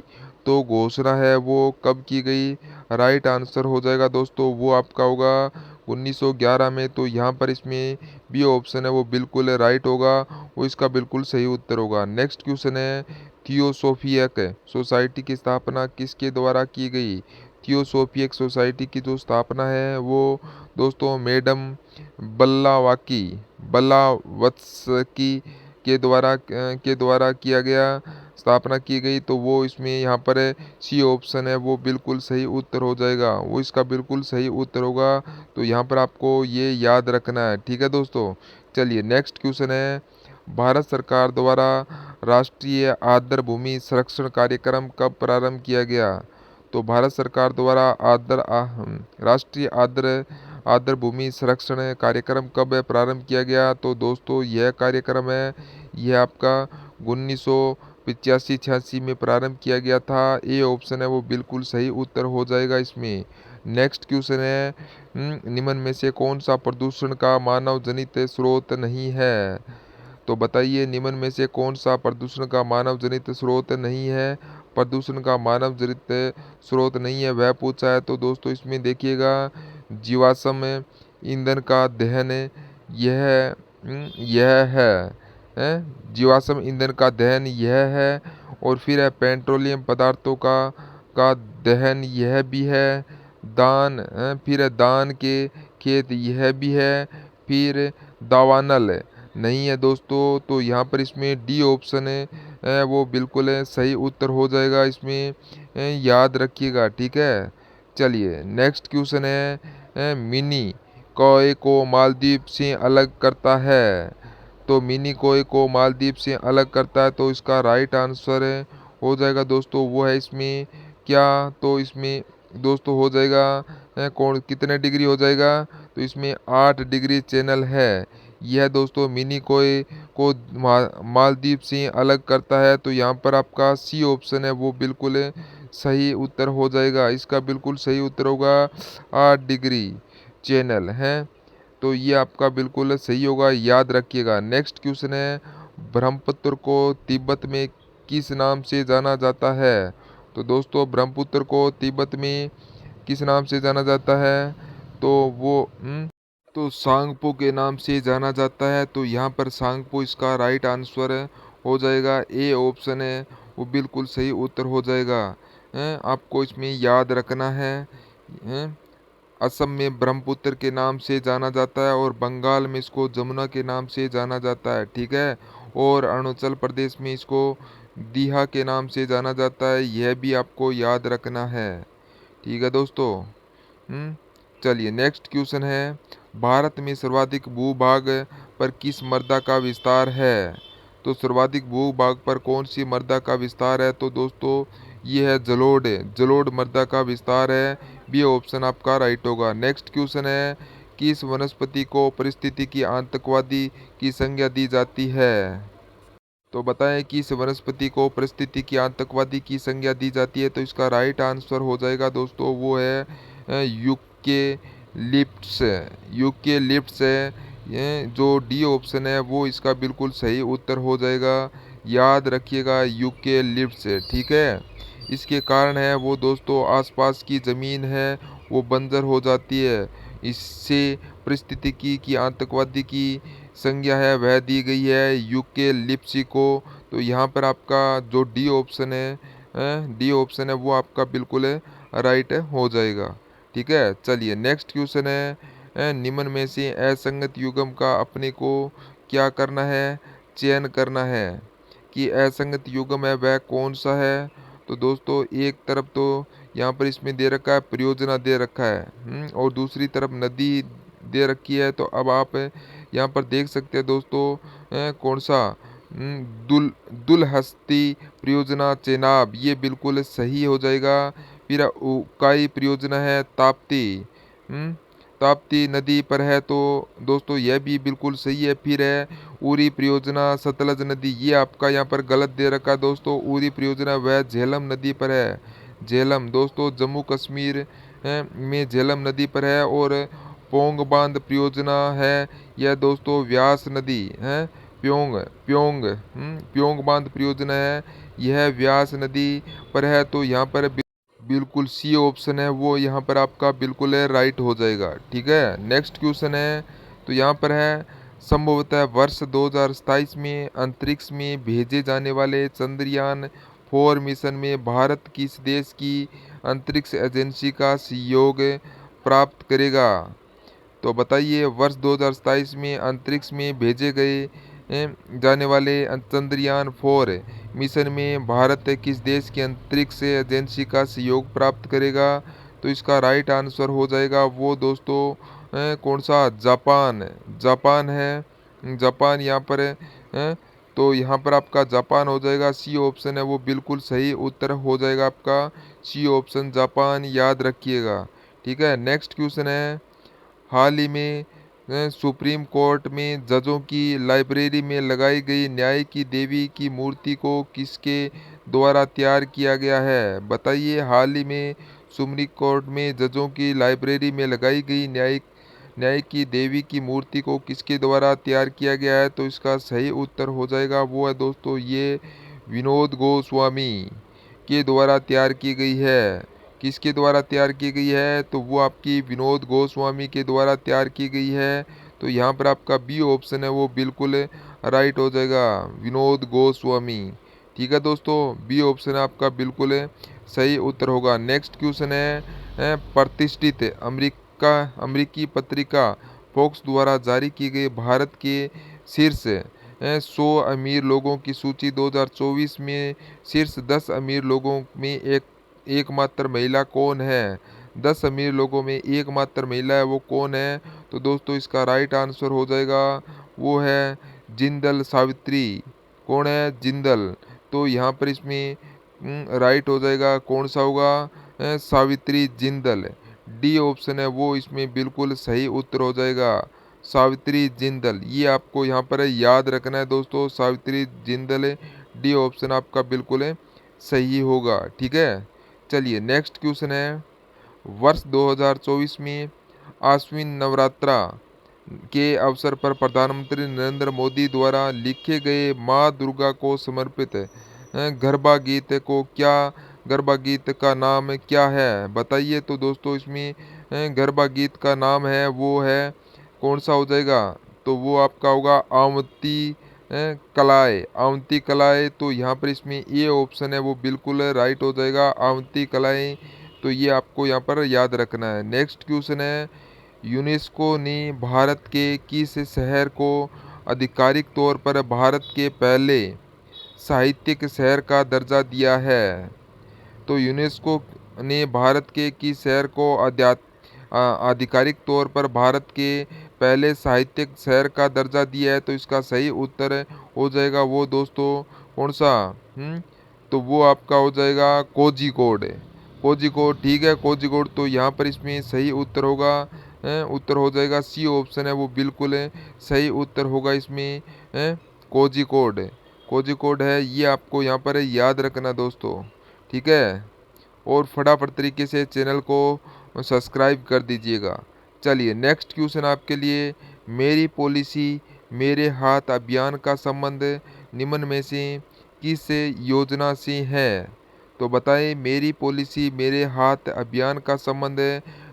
तो घोषणा है वो कब की गई, राइट आंसर हो जाएगा दोस्तों वो आपका होगा 1911 में। तो यहाँ पर इसमें बी ऑप्शन है वो बिल्कुल राइट होगा, वो इसका बिल्कुल सही उत्तर होगा। नेक्स्ट क्वेश्चन है, थियोसोफियक सोसाइटी की स्थापना किसके द्वारा की गई? थियोसोफियक सोसाइटी की जो स्थापना है वो दोस्तों मैडम बल्लावत्सकी के द्वारा किया गया, स्थापना की गई। तो वो इसमें यहाँ पर सी ऑप्शन है वो बिल्कुल सही उत्तर हो जाएगा, वो इसका बिल्कुल सही उत्तर होगा। तो यहाँ पर आपको ये याद रखना है, ठीक है दोस्तों। चलिए नेक्स्ट क्वेश्चन है, भारत सरकार द्वारा राष्ट्रीय आर्द्र भूमि संरक्षण कार्यक्रम कब प्रारंभ किया गया? तो भारत सरकार द्वारा राष्ट्रीय आर्द्र आर्द्र भूमि संरक्षण कार्यक्रम कब प्रारंभ किया गया? तो दोस्तों यह कार्यक्रम है, यह आपका 1985-86 में प्रारंभ किया गया था। ए ऑप्शन है वो बिल्कुल सही उत्तर हो जाएगा इसमें। नेक्स्ट क्वेश्चन है, निम्न में से कौन सा प्रदूषण का मानव जनित स्रोत नहीं है? तो बताइए निम्न में से कौन सा प्रदूषण का मानव जनित स्रोत नहीं है? प्रदूषण का मानव जनित स्रोत नहीं है वह पूछा है। तो दोस्तों इसमें देखिएगा, जीवाश्म ईंधन का दहन यह जीवाश्म ईंधन का दहन यह है, और फिर है पेट्रोलियम पदार्थों का दहन यह भी है, फिर है दान के खेत यह भी है, फिर दावानल नहीं है दोस्तों। तो यहाँ पर इसमें डी ऑप्शन है वो बिल्कुल सही उत्तर हो जाएगा इसमें, याद रखिएगा, ठीक है। चलिए नेक्स्ट क्वेश्चन है, मिनी कोय को मालदीव से अलग करता है? तो मिनी कोय को मालदीव से अलग करता है, तो इसका राइट आंसर हो जाएगा दोस्तों वो है इसमें क्या? तो इसमें दोस्तों हो जाएगा कौन कितने डिग्री हो जाएगा? तो इसमें 8 डिग्री चैनल है। यह दोस्तों मिनी कोय को मालदीव से अलग करता है। तो यहाँ पर आपका सी ऑप्शन है वो बिल्कुल सही उत्तर हो जाएगा। इसका बिल्कुल सही उत्तर होगा 8 डिग्री चैनल है। तो ये आपका बिल्कुल सही होगा, याद रखिएगा। नेक्स्ट क्वेश्चन है, ब्रह्मपुत्र को तिब्बत में किस नाम से जाना जाता है? तो दोस्तों ब्रह्मपुत्र को तिब्बत में किस नाम से जाना जाता है? तो वो तो सांगपो के नाम से जाना जाता है। तो यहाँ पर सांगपो इसका राइट आंसर हो जाएगा। ए ऑप्शन है वो बिल्कुल सही उत्तर हो जाएगा। आपको इसमें याद रखना है, असम में ब्रह्मपुत्र के नाम से जाना जाता है, और बंगाल में इसको जमुना के नाम से जाना जाता है, ठीक है। और अरुणाचल प्रदेश में इसको दीहा के नाम से जाना जाता है, यह भी आपको याद रखना है, ठीक है दोस्तों। चलिए नेक्स्ट क्वेश्चन है, भारत में सर्वाधिक भूभाग पर किस मृदा का विस्तार है? तो सर्वाधिक भूभाग पर कौन सी मृदा का विस्तार है? तो दोस्तों ये है जलोढ़ मृदा का विस्तार है। बी ऑप्शन आपका राइट होगा। नेक्स्ट क्वेश्चन है, किस वनस्पति को पारिस्थितिकी आतंकवादी की संज्ञा दी जाती है? तो बताएं किस वनस्पति को पारिस्थितिकी आतंकवादी की संज्ञा दी जाती है? तो इसका राइट आंसर हो जाएगा दोस्तों वो है यूकेलिप्टस। यूकेलिप्टस है, ये जो डी ऑप्शन है वो इसका बिल्कुल सही उत्तर हो जाएगा, याद रखिएगा यूकेलिप्टस, ठीक है। इसके कारण है वो दोस्तों आसपास की ज़मीन है वो बंजर हो जाती है। इससे पारिस्थितिकी की आतंकवादी की संज्ञा है वह दी गई है यूकेलिप्टस को। तो यहाँ पर आपका जो डी ऑप्शन है वो आपका बिल्कुल राइट हो जाएगा, ठीक है। चलिए नेक्स्ट क्वेश्चन है, निम्न में से असंगत युग्म का अपने को क्या करना है? चयन करना है कि असंगत युग्म है वह कौन सा है? तो दोस्तों एक तरफ तो यहाँ पर इसमें दे रखा है परियोजना दे रखा है, और दूसरी तरफ नदी दे रखी है। तो अब आप यहाँ पर देख सकते हैं दोस्तों कौन सा दुलहस्ती परियोजना चेनाब, ये बिल्कुल सही हो जाएगा। फिर उकाई परियोजना है ताप्ती, ताप्ती नदी पर है, तो दोस्तों यह भी बिल्कुल सही है। फिर है उरी परियोजना सतलज नदी, ये आपका यहाँ पर गलत दे रखा दोस्तों। उरी परियोजना वह झेलम नदी पर है। झेलम दोस्तों जम्मू कश्मीर में झेलम नदी पर है। और पोंग बांध परियोजना है यह दोस्तों व्यास नदी है, प्योंग बांध परियोजना है यह व्यास नदी पर है। तो यहाँ पर बिल्कुल सी ऑप्शन है वो यहाँ पर आपका बिल्कुल राइट हो जाएगा, ठीक है। नेक्स्ट क्वेश्चन है, तो यहाँ पर है संभवतः वर्ष 2027 में अंतरिक्ष में भेजे जाने वाले चंद्रयान 4 मिशन में भारत किस देश की अंतरिक्ष एजेंसी का सहयोग प्राप्त करेगा? तो बताइए वर्ष 2027 में अंतरिक्ष में भेजे गए जाने वाले चंद्रयान 4 मिशन में भारत किस देश की अंतरिक्ष एजेंसी का सहयोग प्राप्त करेगा? तो इसका राइट आंसर हो जाएगा वो दोस्तों कौन सा? जापान है, जापान यहाँ पर है, तो यहाँ पर आपका जापान हो जाएगा। सी ऑप्शन है वो बिल्कुल सही उत्तर हो जाएगा आपका, सी ऑप्शन जापान, याद रखिएगा। ठीक है, नेक्स्ट क्वेश्चन है, हाल ही में सुप्रीम कोर्ट में जजों की लाइब्रेरी में लगाई गई न्याय की देवी की मूर्ति को किसके द्वारा तैयार किया गया है? बताइए, हाल ही में सुप्रीम कोर्ट में जजों की लाइब्रेरी में लगाई गई न्याय की देवी की मूर्ति को किसके द्वारा तैयार किया गया है? तो इसका सही उत्तर हो जाएगा वो है दोस्तों ये विनोद गोस्वामी के द्वारा तैयार की गई है। किसके द्वारा तैयार की गई है? तो वो आपकी विनोद गोस्वामी के द्वारा तैयार की गई है। तो यहाँ पर आपका बी ऑप्शन है वो बिल्कुल राइट हो जाएगा, विनोद गोस्वामी। ठीक है दोस्तों, बी ऑप्शन आपका बिल्कुल सही उत्तर होगा। नेक्स्ट क्वेश्चन है, प्रतिष्ठित अमेरिकी पत्रिका फोक्स द्वारा जारी की गई भारत के शीर्ष 100 अमीर लोगों की सूची 2024 में शीर्ष 10 अमीर लोगों में एकमात्र महिला कौन है? 10 अमीर लोगों में एकमात्र महिला है वो कौन है? तो दोस्तों इसका राइट आंसर हो जाएगा वो है जिंदल सावित्री। कौन है? जिंदल। तो यहाँ पर इसमें राइट हो जाएगा, कौन सा होगा? सावित्री जिंदल। डी ऑप्शन है वो इसमें बिल्कुल सही उत्तर हो जाएगा, सावित्री जिंदल। ये आपको यहाँ पर याद रखना है दोस्तों, सावित्री जिंदल। डी ऑप्शन आपका बिल्कुल सही होगा। ठीक है, चलिए नेक्स्ट क्वेश्चन है, वर्ष 2024 में आश्विन नवरात्रा के अवसर पर प्रधानमंत्री नरेंद्र मोदी द्वारा लिखे गए माँ दुर्गा को समर्पित गरबा गीत को क्या गरबा गीत का नाम क्या है? बताइए। तो दोस्तों इसमें गरबा गीत का नाम है वो है, कौन सा हो जाएगा? तो वो आपका होगा आवंती कलाए, आवंती कलाए। तो यहाँ पर इसमें ए ऑप्शन है वो बिल्कुल राइट हो जाएगा, आवंती कलाए। तो ये आपको यहाँ पर याद रखना है। नेक्स्ट क्वेश्चन है, यूनेस्को ने भारत के किस शहर को आधिकारिक तौर पर भारत के पहले साहित्यिक शहर का दर्जा दिया है? तो यूनेस्को ने भारत के किस शहर को आधिकारिक तौर पर भारत के पहले साहित्यिक शहर का दर्जा दिया है? तो इसका सही उत्तर हो जाएगा वो दोस्तों, कौन सा? तो वो आपका हो जाएगा कोझिकोड। कोझिकोड, ठीक है, कोझिकोड। तो यहाँ पर इसमें सही उत्तर होगा, उत्तर हो जाएगा सी ऑप्शन है वो बिल्कुल सही उत्तर होगा इसमें, कोझिकोड। कोझिकोड है, ये आपको यहाँ पर याद रखना दोस्तों। ठीक है, और फटाफट तरीके से चैनल को सब्सक्राइब कर दीजिएगा। चलिए नेक्स्ट क्वेश्चन आपके लिए, मेरी पॉलिसी मेरे हाथ अभियान का संबंध निम्न में से किस योजना से है? तो बताएं, मेरी पॉलिसी मेरे हाथ अभियान का संबंध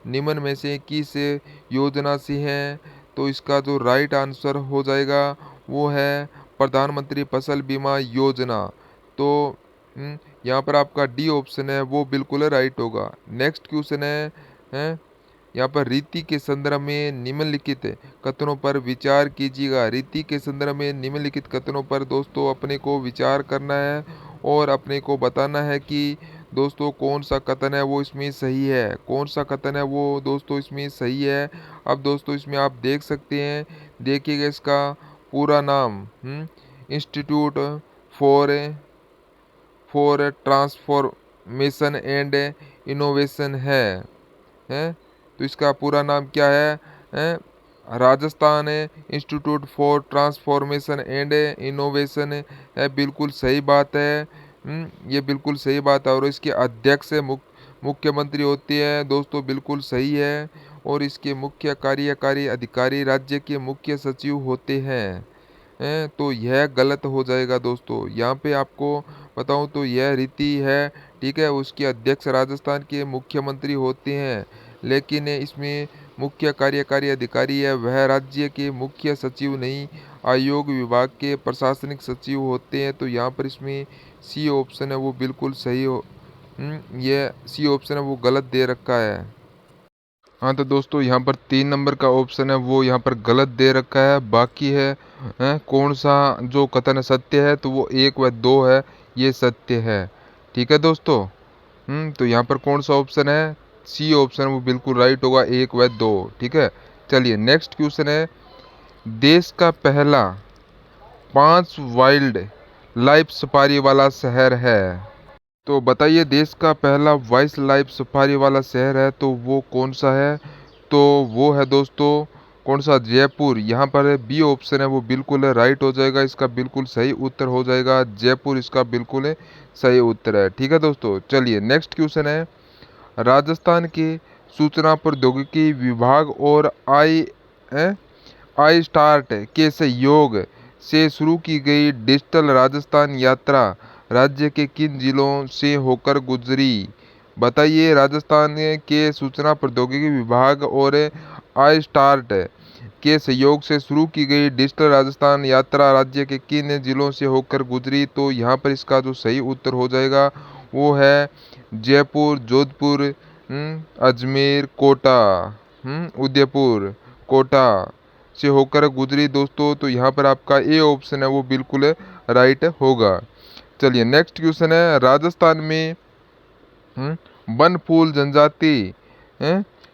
निम्न में से किस योजना से है? तो इसका जो राइट आंसर हो जाएगा वो है प्रधानमंत्री फसल बीमा योजना। तो यहाँ पर आपका डी ऑप्शन है वो बिल्कुल राइट होगा। नेक्स्ट क्वेश्चन है यहाँ पर रीति के संदर्भ में निम्नलिखित कथनों पर विचार कीजिएगा। रीति के संदर्भ में निम्नलिखित कथनों पर दोस्तों अपने को विचार करना है और अपने को बताना है कि दोस्तों कौन सा कथन है वो इसमें सही है, कौन सा कथन है वो दोस्तों इसमें सही है। अब दोस्तों इसमें आप देख सकते हैं, देखिएगा इसका पूरा नाम institute for transformation and innovation है। तो इसका पूरा नाम क्या है? Rajasthan institute for transformation and innovation है। बिल्कुल सही बात है, ये बिल्कुल सही बात है। और इसके अध्यक्ष मुख्यमंत्री होते हैं दोस्तों, बिल्कुल सही है। और इसके मुख्य कार्यकारी अधिकारी राज्य के मुख्य सचिव होते हैं। तो यह गलत हो जाएगा दोस्तों। यहाँ पे आपको बताऊँ तो यह रीति है, ठीक है, उसके अध्यक्ष राजस्थान के मुख्यमंत्री होते हैं, लेकिन इसमें मुख्य कार्यकारी अधिकारी है वह राज्य के मुख्य सचिव नहीं, आयोग विभाग के प्रशासनिक सचिव होते हैं। तो यहाँ पर इसमें सी ऑप्शन है वो बिल्कुल सही हो, ये सी ऑप्शन है वो गलत दे रखा है। हाँ तो दोस्तों यहाँ पर 3 नंबर का ऑप्शन है वो यहाँ पर गलत दे रखा है। बाकी है कौन सा जो कथन सत्य है, तो वो 1 व 2 है, ये सत्य है। ठीक है दोस्तों, तो यहाँ पर कौन सा ऑप्शन है? सी ऑप्शन वो बिल्कुल राइट होगा, 1 व 2। ठीक है, चलिए नेक्स्ट क्वेश्चन है, देश का पहला 5 वाइल्ड लाइफ सफारी वाला शहर है। तो बताइए देश का पहला वाइल्ड लाइफ सफारी वाला शहर है तो वो कौन सा है? तो वो है दोस्तों कौन सा? जयपुर। यहाँ पर बी ऑप्शन है वो बिल्कुल राइट हो जाएगा, इसका बिल्कुल सही उत्तर हो जाएगा जयपुर, इसका बिल्कुल सही उत्तर है। ठीक है दोस्तों, चलिए नेक्स्ट क्वेश्चन है। राजस्थान के सूचना प्रौद्योगिकी विभाग और आई स्टार्ट के सहयोग से शुरू की गई डिजिटल राजस्थान यात्रा राज्य के किन जिलों से होकर गुजरी? बताइए राजस्थान के सूचना प्रौद्योगिकी विभाग और आई स्टार्ट के सहयोग से शुरू की गई डिजिटल राजस्थान यात्रा राज्य के किन जिलों से होकर गुजरी? तो यहाँ पर इसका जो सही उत्तर हो जाएगा वो है जयपुर, जोधपुर, अजमेर, कोटा, उदयपुर, कोटा से होकर गुजरी दोस्तों। तो यहाँ पर आपका ए ऑप्शन है वो बिल्कुल राइट होगा। चलिए नेक्स्ट क्वेश्चन है। राजस्थान में वन फूल जनजाति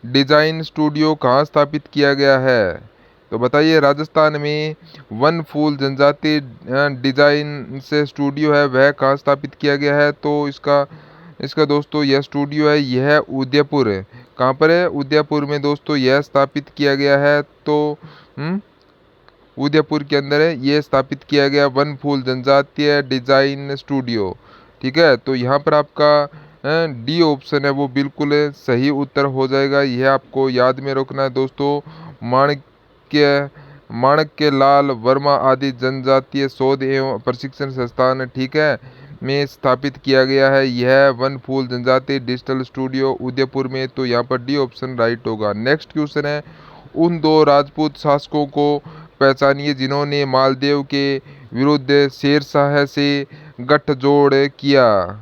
डिजाइन स्टूडियो कहाँ स्थापित किया गया है? तो बताइए राजस्थान में वन फूल जनजाति डिजाइन से स्टूडियो है वह कहाँ स्थापित किया गया है? तो इसका इसका दोस्तों यह स्टूडियो है यह उदयपुर है। कहाँ पर है? उदयपुर में दोस्तों यह स्थापित किया गया है। तो उदयपुर के अंदर है ये स्थापित किया गया वन फूल जनजातीय डिजाइन स्टूडियो। ठीक है, तो यहाँ पर आपका डी ऑप्शन है वो बिल्कुल सही उत्तर हो जाएगा। यह आपको याद में रखना है दोस्तों। माणक्य लाल वर्मा आदि जनजातीय शोध एवं प्रशिक्षण संस्थान, ठीक है, में स्थापित किया गया है यह वन फूल जनजाति डिजिटल स्टूडियो उदयपुर में। तो यहाँ पर डी ऑप्शन राइट होगा। नेक्स्ट क्वेश्चन है। उन दो राजपूत शासकों को पहचानिए जिन्होंने मालदेव के विरुद्ध शेरशाह से गठजोड़ किया।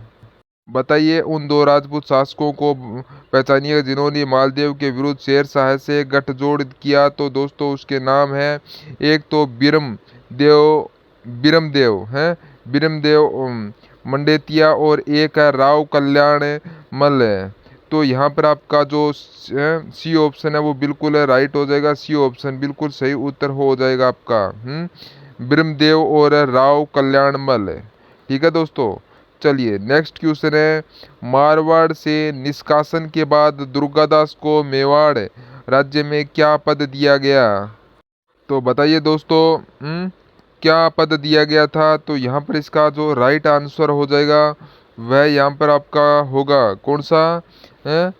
बताइए उन दो राजपूत शासकों को पहचानिए जिन्होंने मालदेव के विरुद्ध शेरशाह से गठजोड़ किया। तो दोस्तों उसके नाम है, एक तो बिरमदेव है, बिरमदेव मंडेतिया, और एक है राव कल्याण मल। तो यहाँ पर आपका जो सी ऑप्शन है वो बिल्कुल राइट हो जाएगा। सी ऑप्शन बिल्कुल सही उत्तर हो जाएगा आपका बिरमदेव और राव कल्याण मल। ठीक है दोस्तों, चलिए नेक्स्ट क्वेश्चन है। मारवाड़ से निष्कासन के बाद दुर्गादास को मेवाड़ राज्य में क्या पद दिया गया? तो बताइए दोस्तों क्या पद दिया गया था? तो यहाँ पर इसका जो राइट आंसर हो जाएगा वह यहाँ पर आपका होगा कौन सा है?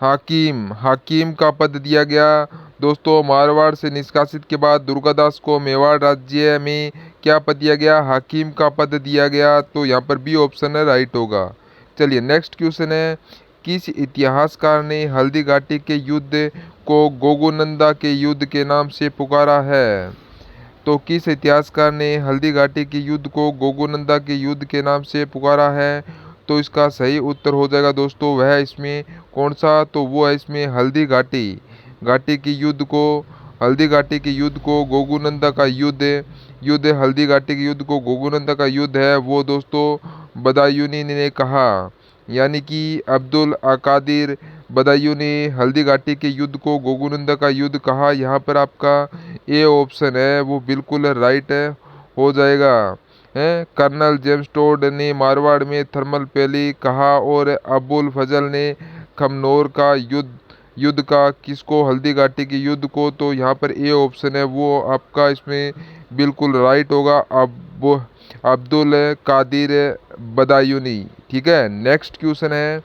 हाकिम। हाकिम का पद दिया गया दोस्तों। मारवाड़ से निष्कासित के बाद दुर्गादास को मेवाड़ राज्य में क्या पद दिया गया? हाकिम का पद दिया गया। तो यहाँ पर बी ऑप्शन है राइट होगा। चलिए नेक्स्ट क्वेश्चन है। किस इतिहासकार ने हल्दी घाटी के युद्ध को गोगुनंदा के युद्ध के नाम से पुकारा है? तो किस इतिहासकार ने हल्दी घाटी के युद्ध को गोगुनंदा के युद्ध के नाम से पुकारा है? तो इसका सही उत्तर हो जाएगा दोस्तों वह इसमें कौन सा? तो वो है इसमें हल्दी घाटी। घाटी के युद्ध को हल्दी घाटी के युद्ध को गोगुनंदा का युद्ध हल्दी घाटी के युद्ध को गोगुनंदा का युद्ध है वो दोस्तों बदायूनी ने कहा, यानी कि अब्दुल अकादिर बदायूं ने हल्दी घाटी के युद्ध को गोगुनंदा का युद्ध कहा। यहाँ पर आपका ए ऑप्शन है वो बिल्कुल राइट हो जाएगा। कर्नल जेम्स टोड ने मारवाड़ में थर्मल पैली कहा, और अबुल फजल ने खमनोर का युद्ध का किसको? हल्दी घाटी के युद्ध को। तो यहाँ पर ए ऑप्शन है वो आपका इसमें बिल्कुल राइट होगा, अब्दुल कादिर बदायूनी। ठीक है, नेक्स्ट क्वेश्चन है।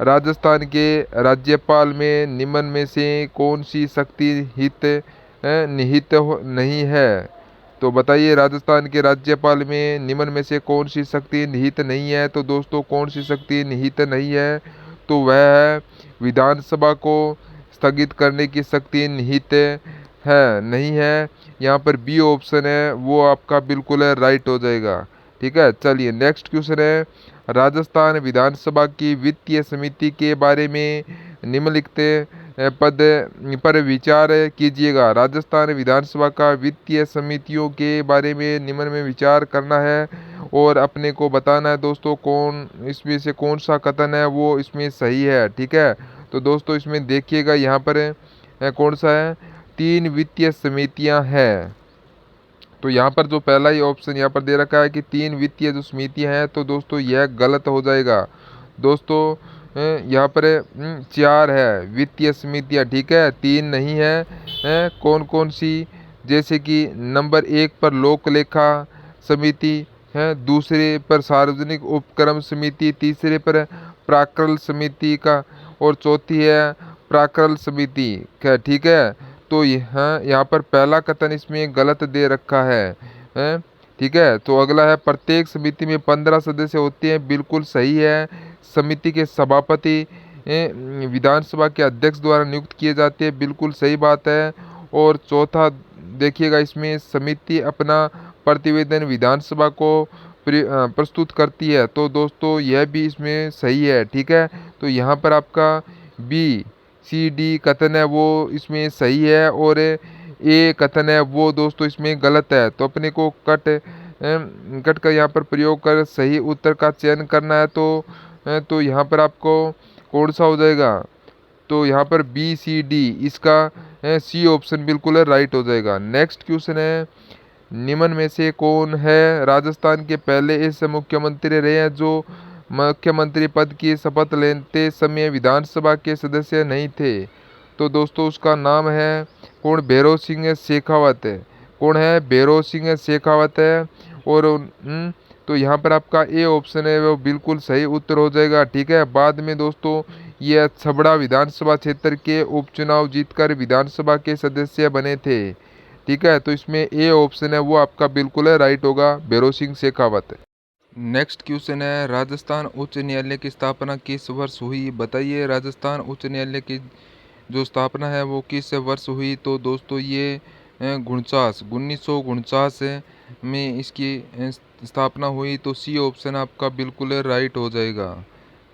राजस्थान के राज्यपाल में निम्न में से कौन सी शक्ति निहित नहीं है? तो बताइए राजस्थान के राज्यपाल में निम्न में से कौन सी शक्ति निहित नहीं है? तो दोस्तों कौन सी शक्ति निहित नहीं है? तो वह है विधानसभा को स्थगित करने की शक्ति निहित है नहीं है। यहाँ पर बी ऑप्शन है वो आपका बिल्कुल राइट हो जाएगा। ठीक है, चलिए नेक्स्ट क्वेश्चन है। राजस्थान विधानसभा की वित्तीय समिति के बारे में निम्नलिखित पद पर विचार कीजिएगा। राजस्थान विधानसभा का वित्तीय समितियों के बारे में निम्न में विचार करना है और अपने को बताना है दोस्तों कौन इसमें से कौन सा कथन है वो इसमें सही है। ठीक है, तो दोस्तों इसमें देखिएगा यहाँ पर कौन सा है। 3 वित्तीय समितियां हैं। तो यहाँ पर जो पहला ही ऑप्शन यहाँ पर दे रखा है कि 3 वित्तीय जो समितियां हैं, तो दोस्तों यह गलत हो जाएगा। दोस्तों यहाँ पर 4 है वित्तीय समितियां, ठीक है, 3 नहीं है। कौन कौन सी? जैसे कि नंबर 1 पर लोक लेखा समिति है, दूसरे पर सार्वजनिक उपक्रम समिति, तीसरे पर प्राक्कल समिति का, और चौथी है प्राक्कल समिति का, ठीक है। तो यहाँ पर पहला कथन इसमें गलत दे रखा है, ठीक है। तो अगला है प्रत्येक समिति में 15 सदस्य होते हैं, बिल्कुल सही है। समिति के सभापति विधानसभा के अध्यक्ष द्वारा नियुक्त किए जाते हैं, बिल्कुल सही बात है। और चौथा देखिएगा, इसमें समिति अपना प्रतिवेदन विधानसभा को प्रस्तुत करती है, तो दोस्तों यह भी इसमें सही है, ठीक है। तो यहाँ पर आपका बी सी डी कथन है वो इसमें सही है, और ए कथन है वो दोस्तों इसमें गलत है। तो अपने को कट कर यहाँ पर प्रयोग कर सही उत्तर का चयन करना है। तो यहाँ पर आपको कौन सा हो जाएगा? तो यहाँ पर बी सी डी, इसका सी ऑप्शन बिल्कुल राइट हो जाएगा। नेक्स्ट क्वेश्चन है, निम्न में से कौन है राजस्थान के पहले ऐसे मुख्यमंत्री रहे हैं जो मुख्यमंत्री पद की शपथ लेते समय विधानसभा के सदस्य नहीं थे? तो दोस्तों उसका नाम है कौन? भैरों सिंह शेखावत है। कौन है? भैरों सिंह शेखावत है। और तो यहाँ पर आपका ए ऑप्शन है वो बिल्कुल सही उत्तर हो जाएगा, ठीक है। बाद में दोस्तों ये छबड़ा विधानसभा क्षेत्र के उपचुनाव जीतकर विधानसभा के सदस्य बने थे, ठीक है। तो इसमें ए ऑप्शन है वो आपका बिल्कुल राइट होगा, भैरों सिंह शेखावत। नेक्स्ट क्वेश्चन है, राजस्थान उच्च न्यायालय की स्थापना किस वर्ष हुई? बताइए राजस्थान उच्च न्यायालय की जो स्थापना है वो किस वर्ष हुई? तो दोस्तों ये 1949 में इसकी स्थापना हुई। तो सी ऑप्शन आपका बिल्कुल राइट हो जाएगा।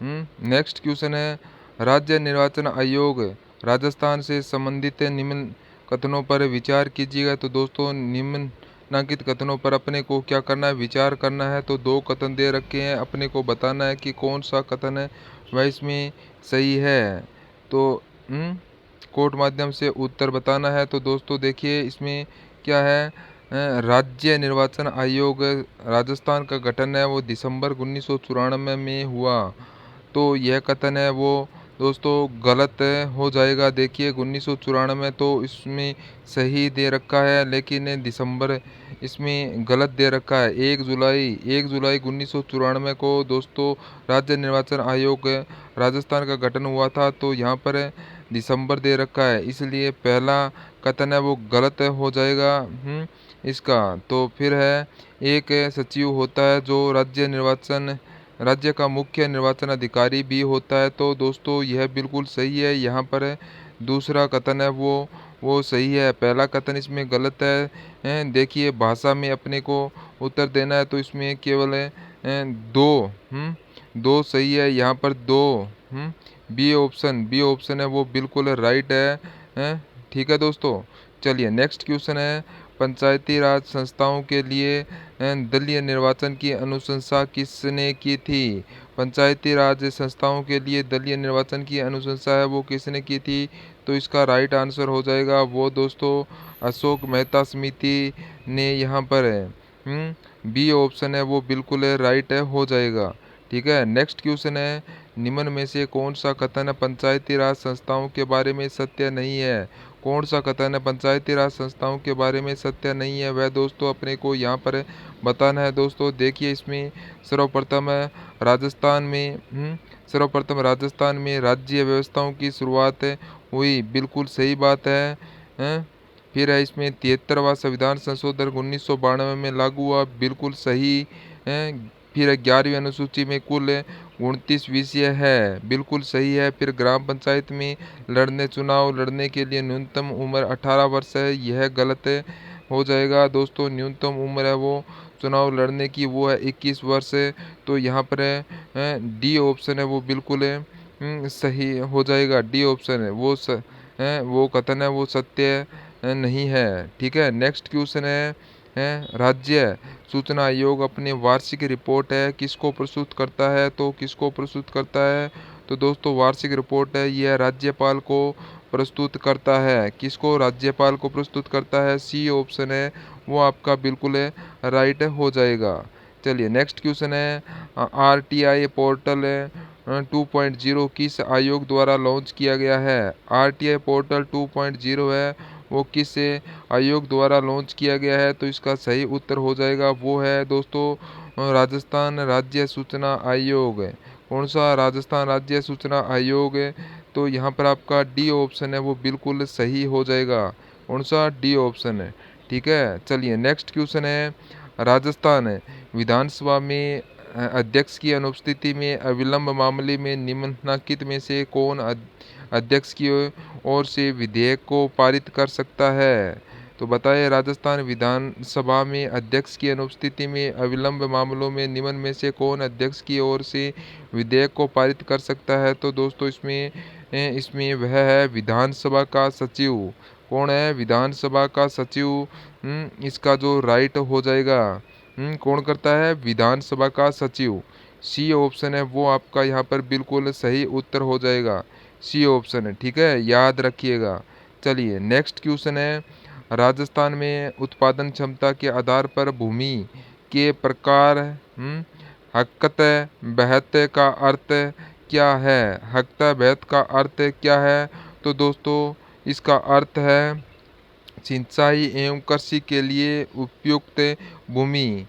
नेक्स्ट क्वेश्चन है, राज्य निर्वाचन आयोग राजस्थान से संबंधित निम्न कथनों पर विचार कीजिएगा। तो दोस्तों निम्नलिखित कथनों पर अपने को क्या करना है? विचार करना है। तो 2 कथन दे रखे हैं, अपने को बताना है कि कौन सा कथन है वह इसमें सही है। तो कोर्ट माध्यम से उत्तर बताना है। तो दोस्तों देखिए इसमें क्या है, राज्य निर्वाचन आयोग राजस्थान का गठन है वो दिसंबर 1994 में हुआ। तो यह कथन है वो दोस्तों गलत हो जाएगा। देखिए 1994 तो इसमें सही दे रखा है, लेकिन दिसंबर इसमें गलत दे रखा है। 1 जुलाई 1994 को दोस्तों राज्य निर्वाचन आयोग राजस्थान का गठन हुआ था। तो यहाँ पर दिसंबर दे रखा है, इसलिए पहला कथन है वो गलत हो जाएगा इसका। तो फिर है, एक सचिव होता है जो राज्य का मुख्य निर्वाचन अधिकारी भी होता है। तो दोस्तों यह बिल्कुल सही है। यहाँ पर दूसरा कथन है वो सही है, पहला कथन इसमें गलत है। देखिए भाषा में अपने को उत्तर देना है, तो इसमें केवल दो सही है। यहाँ पर 2 बी ऑप्शन है वो बिल्कुल राइट है, ठीक है दोस्तों। चलिए नेक्स्ट क्वेश्चन है, पंचायती राज संस्थाओं के लिए दलीय निर्वाचन की अनुशंसा किसने की थी? पंचायती राज संस्थाओं के लिए दलीय निर्वाचन की अनुशंसा है वो किसने की थी? तो इसका राइट आंसर हो जाएगा वो दोस्तों अशोक मेहता समिति ने यहाँ पर बी ऑप्शन है वो बिल्कुल राइट हो जाएगा, ठीक है। नेक्स्ट क्वेश्चन है, निम्न में से कौन सा कथन पंचायती राज संस्थाओं के बारे में सत्य नहीं है? कौन सा कथन पंचायती राज संस्थाओं के बारे में सत्य नहीं है वह दोस्तों अपने को यहाँ पर बताना है। दोस्तों देखिए इसमें सर्वप्रथम राजस्थान में राज्य व्यवस्थाओं की शुरुआत हुई, बिल्कुल सही बात है। फिर है इसमें 73वां संविधान संशोधन 1992 में लागू हुआ, बिल्कुल सही है। फिर 11वीं अनुसूची में कुल 29 विषय है, बिल्कुल सही है। फिर ग्राम पंचायत में चुनाव लड़ने के लिए न्यूनतम उम्र 18 वर्ष है, यह गलत हो जाएगा दोस्तों। न्यूनतम उम्र है वो चुनाव लड़ने की वो है 21 वर्ष। तो यहाँ पर डी ऑप्शन है वो बिल्कुल सही हो जाएगा। डी ऑप्शन है वो कथन है वो सत्य नहीं है, ठीक है। नेक्स्ट क्वेश्चन है राज्य सूचना आयोग अपनी वार्षिक रिपोर्ट है किसको प्रस्तुत करता है? तो किसको प्रस्तुत करता है? तो दोस्तों वार्षिक रिपोर्ट है यह राज्यपाल को प्रस्तुत करता है? किसको? राज्यपाल को प्रस्तुत करता है। सी ऑप्शन है वो आपका बिल्कुल राइट हो जाएगा। चलिए नेक्स्ट क्वेश्चन है आरटीआई पोर्टल 2.0 किस आयोग द्वारा लॉन्च किया गया है? आरटीआई पोर्टल 2.0 है वो किस आयोग द्वारा लॉन्च किया गया है? तो इसका सही उत्तर हो जाएगा वो है दोस्तों राजस्थान राज्य सूचना आयोग। कौन सा? राजस्थान राज्य सूचना आयोग है। तो यहाँ पर आपका डी ऑप्शन है वो बिल्कुल सही हो जाएगा। कौन सा? डी ऑप्शन है। ठीक है, चलिए नेक्स्ट क्वेश्चन है राजस्थान विधानसभा में अध्यक्ष की अनुपस्थिति में अविलंब मामले में निम्नलिखित में से कौन अध्यक्ष की ओर से विधेयक को पारित कर सकता है? तो बताइए राजस्थान विधानसभा में अध्यक्ष की अनुपस्थिति में अविलंब मामलों में निम्न में से कौन अध्यक्ष की ओर से विधेयक को पारित कर सकता है? तो दोस्तों इसमें वह है विधानसभा का सचिव। कौन है? विधानसभा का सचिव इसका जो राइट हो जाएगा। कौन करता है? विधानसभा का सचिव। सी ऑप्शन है वो आपका यहाँ पर बिल्कुल सही उत्तर हो जाएगा। सी ऑप्शन है। ठीक है, याद रखिएगा। चलिए नेक्स्ट क्वेश्चन है राजस्थान में उत्पादन क्षमता के आधार पर भूमि के प्रकार हकत बहत का अर्थ क्या है? हकत बहत का अर्थ क्या है? तो दोस्तों इसका अर्थ है सिंचाई एवं कृषि के लिए उपयुक्त भूमि।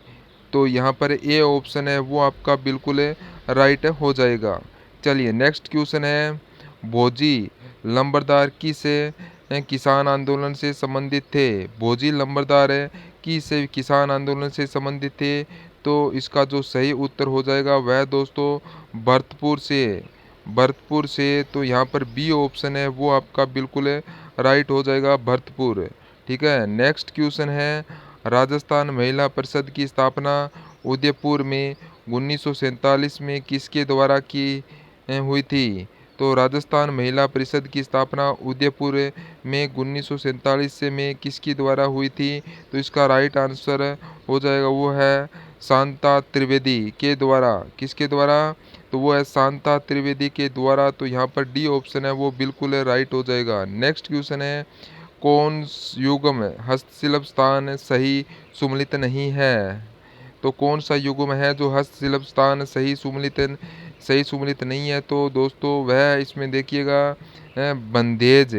तो यहाँ पर ए ऑप्शन है वो आपका बिल्कुल राइट हो जाएगा। चलिए नेक्स्ट क्वेश्चन है भोजी लंबरदार किस किसान आंदोलन से संबंधित थे? भोजी लंबरदार किस किसान आंदोलन से संबंधित थे? तो इसका जो सही उत्तर हो जाएगा वह दोस्तों भरतपुर से। भरतपुर से। तो यहाँ पर बी ऑप्शन है वो आपका बिल्कुल राइट हो जाएगा, भरतपुर। ठीक है, नेक्स्ट क्वेश्चन है राजस्थान महिला परिषद की स्थापना उदयपुर में 1947 में किसके द्वारा की हुई थी? तो राजस्थान महिला परिषद की स्थापना उदयपुर में 1947 से में किसके द्वारा हुई थी? तो इसका राइट आंसर हो जाएगा वो है शांता त्रिवेदी के द्वारा। किसके द्वारा? तो वो है शांता त्रिवेदी के द्वारा। तो यहाँ पर डी ऑप्शन है वो बिल्कुल राइट हो जाएगा। नेक्स्ट क्वेश्चन है कौन युग्म हस्तशिल्प स्थान सही सुमेलित नहीं है? तो कौन सा युग्म है जो हस्तशिल्प स्थान सही सुमेलित नहीं है? तो दोस्तों वह इसमें देखिएगा Bandhej.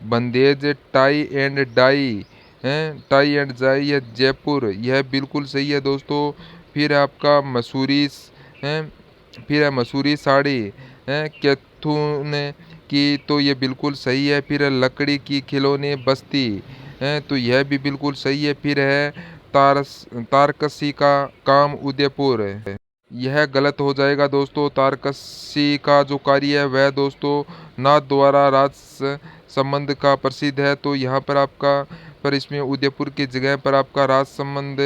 Bandhej tie and dye tie and dye या जयपुर, यह बिल्कुल सही है दोस्तों। फिर आपका मसूरी फिर है मसूरी साड़ी कैथून की, तो ये बिल्कुल सही है। फिर है लकड़ी की खिलौने बस्ती तो यह भी बिल्कुल सही है। फिर है तारकसी का काम उदयपुर, यह गलत हो जाएगा दोस्तों। तारकसी का जो कार्य है वह दोस्तों नाथ द्वारा राज संबंध का प्रसिद्ध है। तो यहाँ पर आपका इसमें उदयपुर की जगह पर आपका राज संबंध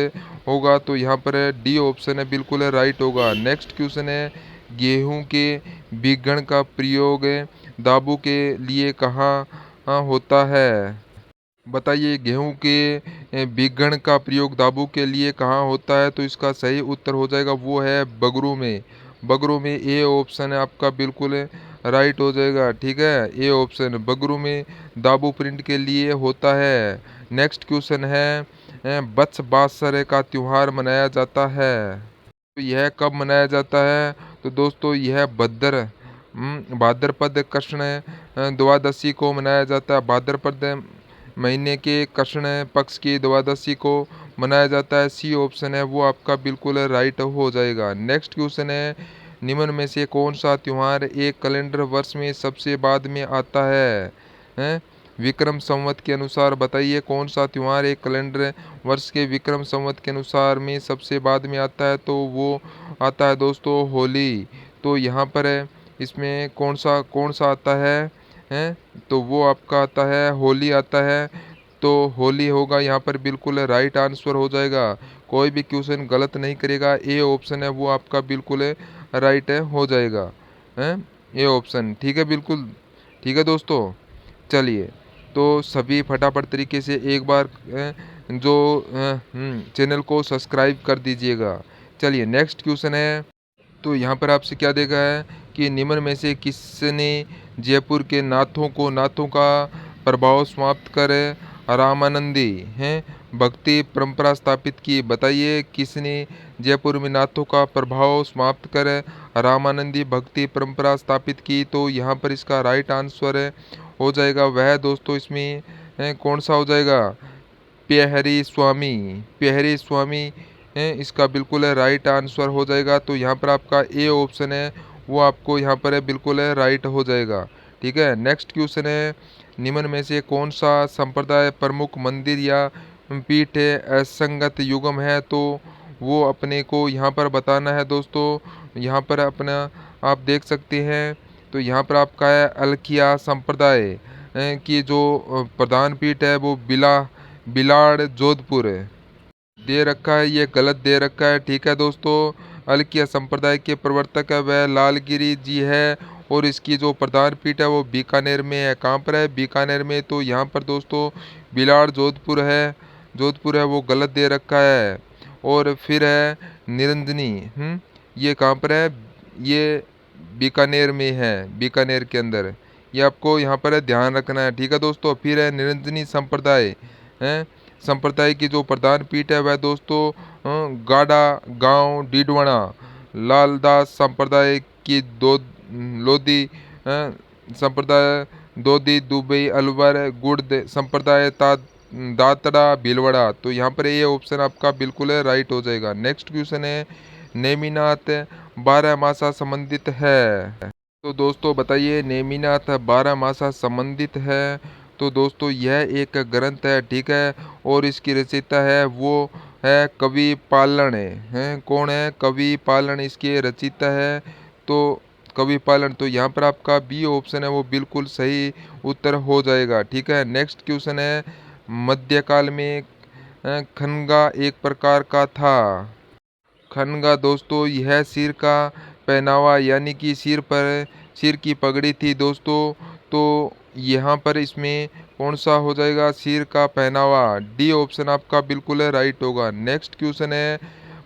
होगा। तो यहाँ पर डी ऑप्शन है बिल्कुल राइट होगा। नेक्स्ट क्वेश्चन है गेहूं के बीजगण का प्रयोग दाबू के लिए कहाँ होता है? बताइए गेहूं के बीजगण का प्रयोग दाबू के लिए कहाँ होता है? तो इसका सही उत्तर हो जाएगा वो है बगरू में। बगरू में ए ऑप्शन है आपका बिल्कुल राइट हो जाएगा। ठीक है, ए ऑप्शन बगरू में दाबू प्रिंट के लिए होता है। नेक्स्ट क्वेश्चन है बच्छ बासर का त्योहार मनाया जाता है। तो यह कब मनाया जाता है? तो दोस्तों यह भाद्रपद कृष्ण द्वादशी को मनाया जाता है। भाद्रपद महीने के कृष्ण पक्ष की द्वादशी को मनाया जाता है। सी ऑप्शन है वो आपका बिल्कुल राइट हो जाएगा। नेक्स्ट क्वेश्चन है निम्न में से कौन सा त्योहार एक कैलेंडर वर्ष में सबसे बाद में आता है? विक्रम संवत के अनुसार बताइए कौन सा त्योहार एक कैलेंडर वर्ष के विक्रम संवत के अनुसार में सबसे बाद में आता है? तो वो आता है दोस्तों होली। तो यहाँ पर इसमें कौन सा आता है? तो वो आपका आता है होली आता है। तो होली होगा यहाँ पर बिल्कुल राइट आंसर हो जाएगा। कोई भी क्वेश्चन गलत नहीं करेगा। ए ऑप्शन है वो आपका बिल्कुल राइट हो जाएगा। ए ऑप्शन ठीक है, बिल्कुल ठीक है दोस्तों। चलिए तो सभी फटाफट तरीके से एक बार जो चैनल को सब्सक्राइब कर दीजिएगा। चलिए नेक्स्ट क्वेश्चन है। तो यहाँ पर आपसे क्या देखा है कि निम्न में से किसने जयपुर के नाथों का प्रभाव समाप्त कर रामानंदी हैं भक्ति परंपरा स्थापित की? बताइए किसने जयपुर में नाथों का प्रभाव समाप्त कर रामानंदी भक्ति परंपरा स्थापित की? तो यहाँ पर इसका राइट आंसर हो जाएगा वह दोस्तों इसमें कौन सा हो जाएगा? प्यारी स्वामी। प्यारी स्वामी इसका बिल्कुल राइट आंसर हो जाएगा। तो यहाँ पर आपका ए ऑप्शन है वो आपको यहाँ पर बिल्कुल राइट हो जाएगा। ठीक है, नेक्स्ट क्वेश्चन है, निम्न में से कौन सा संप्रदाय प्रमुख मंदिर या पीठ असंगत युगम है? तो वो अपने को यहाँ पर बताना है दोस्तों। यहाँ पर अपना आप देख सकते हैं। तो यहाँ पर आपका है अलखिया संप्रदाय की जो प्रधान पीठ है वो बिलाड़ जोधपुर दे रखा है, ये गलत दे रखा है। ठीक है दोस्तों, अलकिया संप्रदाय के प्रवर्तक है वह लालगिरी जी है और इसकी जो प्रधान पीठ है वो बीकानेर में है। कहाँ पर है? बीकानेर में। तो यहाँ पर दोस्तों बिलाड़ जोधपुर है वो गलत दे रखा है। और फिर है निरंजनी, ये कहाँ पर है? ये बीकानेर में है, बीकानेर के अंदर। ये आपको यहाँ पर ध्यान रखना है। ठीक है दोस्तों, फिर है निरंजनी संप्रदाय की जो प्रधान पीठ है वह दोस्तों गाड़ा गांव डीडवाना। लालदास संप्रदाय की दो लोधी संप्रदाय दोदी दुबई अलवर संप्रदाय दातड़ा भीलवाड़ा। तो यहाँ पर ये ऑप्शन आपका बिल्कुल राइट हो जाएगा। नेक्स्ट क्वेश्चन है, नेमिनाथ 12 मासा संबंधित है? तो दोस्तों बताइए नेमिनाथ 12 मासा संबंधित है? तो दोस्तों यह एक ग्रंथ है। ठीक है, और इसकी रचयिता है वो है कवि पालन है। कौन है? कवि पालन इसके रचयिता है। तो कवि पालन, तो यहाँ पर आपका बी ऑप्शन है वो बिल्कुल सही उत्तर हो जाएगा। ठीक है, नेक्स्ट क्वेश्चन है, मध्यकाल में खनगा एक प्रकार का था? खनगा दोस्तों यह सिर का पहनावा यानी कि सिर की पगड़ी थी दोस्तों। तो यहाँ पर इसमें कौन सा हो जाएगा? सिर का पहनावा। डी ऑप्शन आपका बिल्कुल राइट होगा। नेक्स्ट क्वेश्चन है,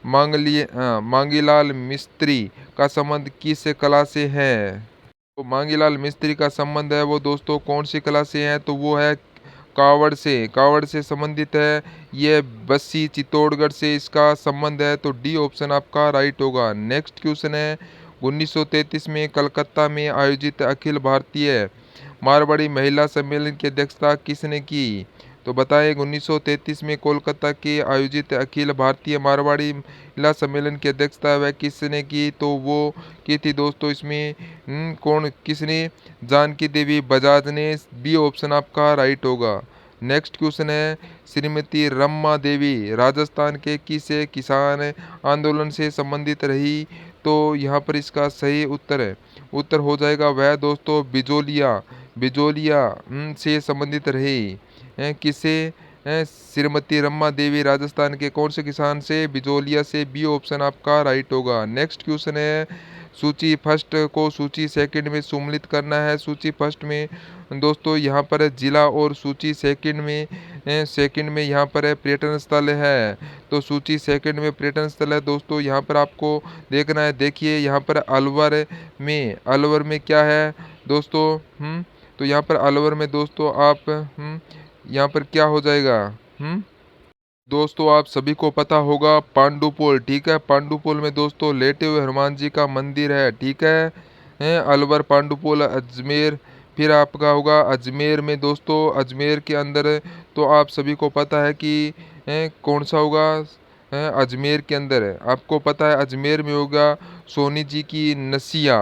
मांगीलाल मिस्त्री का संबंध किस कला से है? तो मांगीलाल मिस्त्री का संबंध है वो दोस्तों कौन सी कला से है? तो वो है कावड़ से संबंधित है। ये बस्सी चित्तौड़गढ़ से इसका संबंध है। तो डी ऑप्शन आपका राइट होगा। नेक्स्ट क्वेश्चन है, 1933 में कलकत्ता में आयोजित अखिल भारतीय मारवाड़ी महिला सम्मेलन की अध्यक्षता किसने की? तो बताएं 1933 में कोलकाता के आयोजित अखिल भारतीय मारवाड़ी महिला सम्मेलन की अध्यक्षता वह किसने की? तो वो की थी दोस्तों इसमें कौन किसने? जानकी देवी बजाज ने। बी ऑप्शन आपका राइट होगा। नेक्स्ट क्वेश्चन है, श्रीमती रमा देवी राजस्थान के किस किसान आंदोलन से संबंधित रही? तो यहाँ पर इसका सही उत्तर हो जाएगा वह दोस्तों बिजोलिया से संबंधित रहे। किससे? श्रीमती रमा देवी राजस्थान के कौन से किसान से? बिजोलिया से। बी ऑप्शन आपका राइट होगा। नेक्स्ट क्वेश्चन है, सूची फर्स्ट को सूची सेकंड में सम्मिलित करना है। सूची फर्स्ट में दोस्तों यहाँ पर जिला और सूची सेकंड में यहाँ पर पर्यटन स्थल है। तो सूची सेकंड में पर्यटन स्थल है दोस्तों, यहाँ पर आपको देखना है। देखिए यहाँ पर अलवर में क्या है दोस्तों? तो यहाँ पर अलवर में दोस्तों आप यहाँ पर क्या हो जाएगा? दोस्तों आप सभी को पता होगा पांडुपुल। ठीक है, पांडुपुल में दोस्तों लेटे हुए हनुमान जी का मंदिर है। ठीक है, अलवर पांडुपुल अजमेर। फिर आपका होगा अजमेर में दोस्तों, अजमेर के अंदर तो आप सभी को पता है कि कौन सा होगा? अजमेर के अंदर है आपको पता है अजमेर में होगा सोनी जी की नसिया।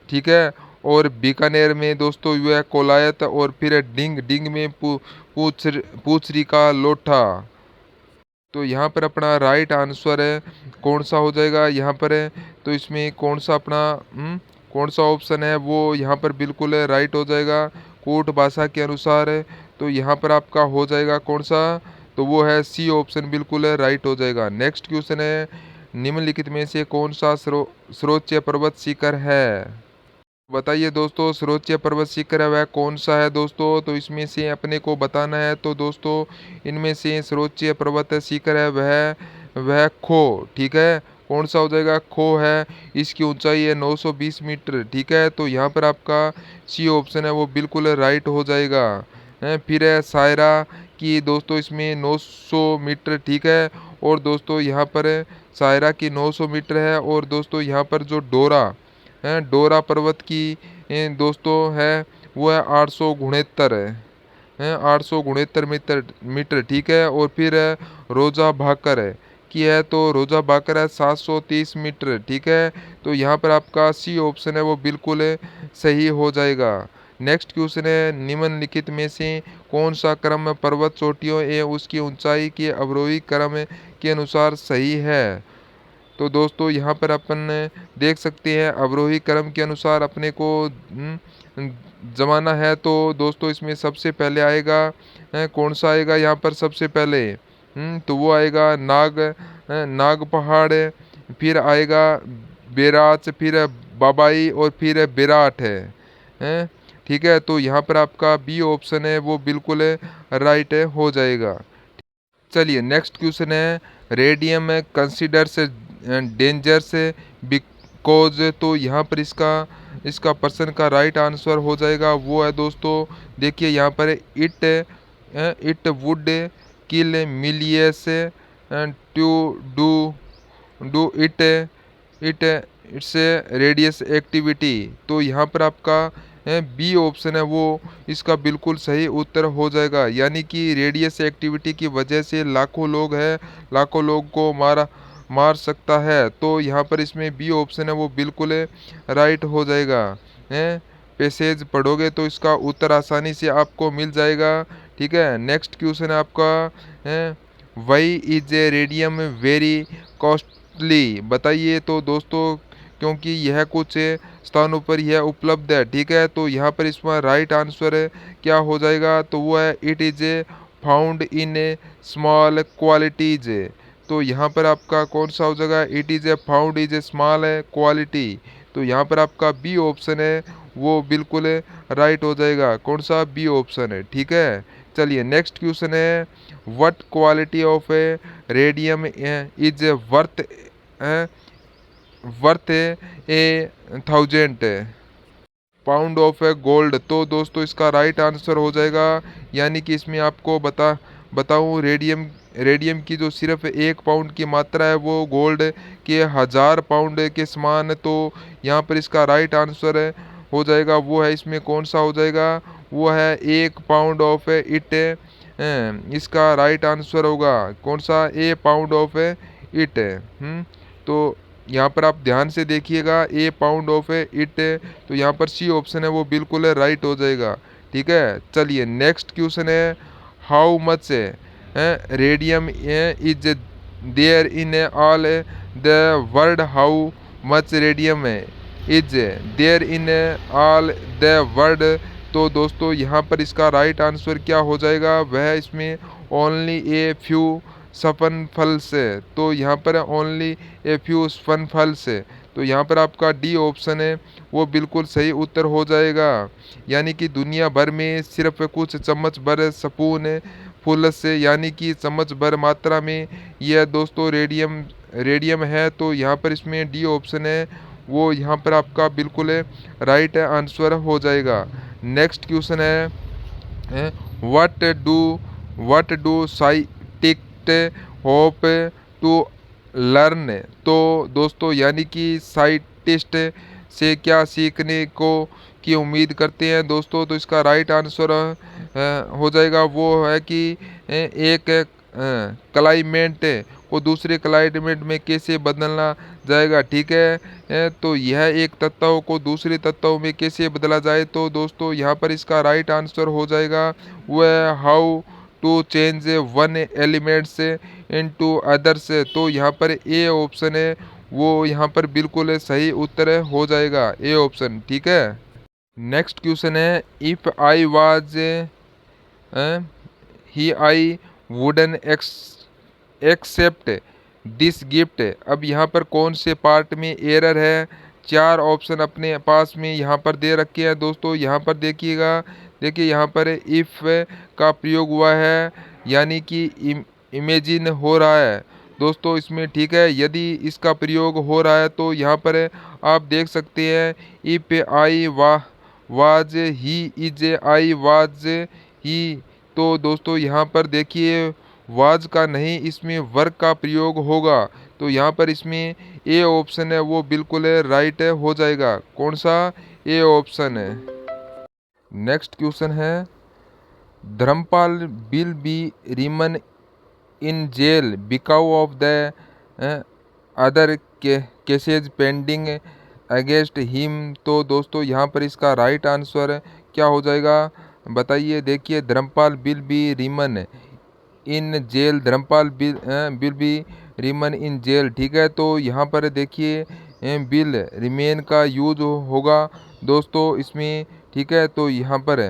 ठीक है, और बीकानेर में दोस्तों यह है कोलायत। और फिर डिंग में पूछरी का लोठा। तो यहाँ पर अपना राइट आंसर है कौन सा हो जाएगा यहाँ पर है? तो इसमें कौन सा अपना कौन सा ऑप्शन है वो यहाँ पर बिल्कुल राइट हो जाएगा कोट भाषा के अनुसार है। तो यहाँ पर आपका हो जाएगा कौन सा? तो वो है सी ऑप्शन बिल्कुल राइट हो जाएगा। नेक्स्ट क्वेश्चन है, निम्नलिखित में से कौन सा सर्वोच्च पर्वत शिखर है? बताइए दोस्तों सर्वोच्च पर्वत शिखर है वह कौन सा है दोस्तों? तो इसमें से अपने को बताना है। तो दोस्तों इनमें से सर्वोच्च पर्वत शिखर है वह खो। ठीक है, कौन सा हो जाएगा? खो है, इसकी ऊंचाई है 920 मीटर, ठीक है। तो यहाँ पर आपका सी ऑप्शन है वो बिल्कुल राइट हो जाएगा। फिर है सायरा की दोस्तों इसमें 900 मीटर, ठीक है। और दोस्तों यहाँ पर सायरा की 900 मीटर है। और दोस्तों यहाँ पर जो डोरा है, डोरा पर्वत की दोस्तों है वो है 869 है 869 मीटर मीटर, ठीक है। और फिर है रोजा भाकर है की है, तो रोजा भाकर है 730 मीटर, ठीक है। तो यहाँ पर आपका सी ऑप्शन है वो बिल्कुल सही हो जाएगा। नेक्स्ट क्वेश्चन है, निम्नलिखित में से कौन सा क्रम पर्वत चोटियों एवं उसकी ऊंचाई के अवरोही क्रम के अनुसार सही है? तो दोस्तों यहाँ पर अपन देख सकते हैं अवरोही क्रम के अनुसार अपने को जमाना है। तो दोस्तों इसमें सबसे पहले आएगा कौन सा आएगा यहाँ पर सबसे पहले? तो वो आएगा नाग पहाड़, फिर आएगा बेराच, फिर बाबाई और फिर बेराट हैं, ठीक है। तो यहाँ पर आपका बी ऑप्शन है वो बिल्कुल राइट हो जाएगा। चलिए नेक्स्ट क्वेश्चन है, रेडियम कंसिडर्स डेंजरस बिकॉज, तो यहाँ पर इसका इसका पर्सन का राइट आंसर हो जाएगा वो है दोस्तों, देखिए यहाँ पर it would kill millions to do do it it it's radius activity. तो यहाँ पर आपका बी ऑप्शन है वो इसका बिल्कुल सही उत्तर हो जाएगा, यानी कि रेडियस एक्टिविटी की वजह से लाखों लोग हैं, लाखों लोग को मार सकता है। तो यहाँ पर इसमें बी ऑप्शन है वो बिल्कुल राइट हो जाएगा। हैं पैसेज पढ़ोगे तो इसका उत्तर आसानी से आपको मिल जाएगा, ठीक है। नेक्स्ट क्वेश्चन है आपका, why is a radium very costly, बताइए। तो दोस्तों क्योंकि यह कुछ स्थानों पर यह उपलब्ध है, ठीक है। तो यहाँ पर इसमें राइट आंसर क्या हो जाएगा? तो वो है it is a found in A small qualities. तो यहाँ पर आपका कौन सा हो जाएगा? It is a found is a small quality. तो यहाँ पर आपका बी ऑप्शन है वो बिल्कुल राइट हो जाएगा। कौन सा? बी ऑप्शन है, ठीक है। चलिए नेक्स्ट क्वेश्चन है, what quality of A radium is worth A 1000 pound of A gold. तो दोस्तों इसका राइट आंसर हो जाएगा, यानी कि इसमें आपको बताऊं रेडियम की जो सिर्फ 1 पाउंड की मात्रा है वो गोल्ड के 1000 पाउंड के समान। तो यहाँ पर इसका राइट आंसर हो जाएगा वो है इसमें कौन सा हो जाएगा? वो है 1 पाउंड ऑफ इट, इसका राइट आंसर होगा कौन सा? Pound of it. तो यहाँ पर आप ध्यान से देखिएगा, पाउंड ऑफ इट, तो यहाँ पर सी ऑप्शन है वो बिल्कुल राइट हो जाएगा, ठीक है। चलिए नेक्स्ट क्वेश्चन है, how much radium is there in all the world, how much radium is there in all the world. तो दोस्तों यहाँ पर इसका राइट आंसर क्या हो जाएगा? वह इसमें ओनली ए फ्यू सफन फल से। तो यहाँ पर ओनली ए फ्यू फन फल से। तो यहाँ पर आपका डी ऑप्शन है वो बिल्कुल सही उत्तर हो जाएगा, यानी कि दुनिया भर में सिर्फ कुछ चम्मच भर स्पून फुल से, यानी कि चम्मच भर मात्रा में यह दोस्तों रेडियम है। तो यहाँ पर इसमें डी ऑप्शन है वो यहाँ पर आपका बिल्कुल राइट आंसर हो जाएगा। नेक्स्ट क्वेश्चन है, what do scientist hope to learn. तो दोस्तों यानी कि साइंटिस्ट से क्या सीखने को की उम्मीद करते हैं दोस्तों? तो इसका राइट आंसर हो जाएगा वो है कि एक क्लाइमेट को दूसरे क्लाइमेट में कैसे बदलना जाएगा, ठीक है। तो यह एक तत्व को दूसरे तत्व में कैसे बदला जाए? तो दोस्तों यहाँ पर इसका राइट आंसर हो जाएगा वह how to change one elements into others. तो यहाँ पर ए ऑप्शन है वो यहाँ पर बिल्कुल सही उत्तर हो जाएगा, ए ऑप्शन, ठीक है। नेक्स्ट क्वेश्चन है, if I was he I wouldn't accept this gift. अब यहाँ पर कौन से पार्ट में एरर है? 4 ऑप्शन अपने पास में यहाँ पर दे रखे हैं दोस्तों। यहाँ पर देखिएगा, देखिए यहाँ पर इफ़ का प्रयोग हुआ है, यानी कि इमेजिन हो रहा है। दोस्तों इसमें, ठीक है। यदि इसका प्रयोग हो रहा है तो यहाँ पर आप देख सकते हैं, if I was he, is I was ही। तो दोस्तों यहाँ पर देखिए, वाज का नहीं, इसमें वर्क का प्रयोग होगा। तो यहाँ पर इसमें ए ऑप्शन है वो बिल्कुल राइट हो जाएगा। कौन सा? ए ऑप्शन है। नेक्स्ट क्वेश्चन है, Dharmpal will be remain in jail because of the other cases pending against him. तो दोस्तों यहाँ पर इसका राइट आंसर क्या हो जाएगा, बताइए। देखिए, Dharmpal will be remain in jail, Dharmpal will be remain in jail, ठीक है। तो यहाँ पर देखिए, विल रिमेन का यूज होगा दोस्तों इसमें, ठीक है। तो यहाँ पर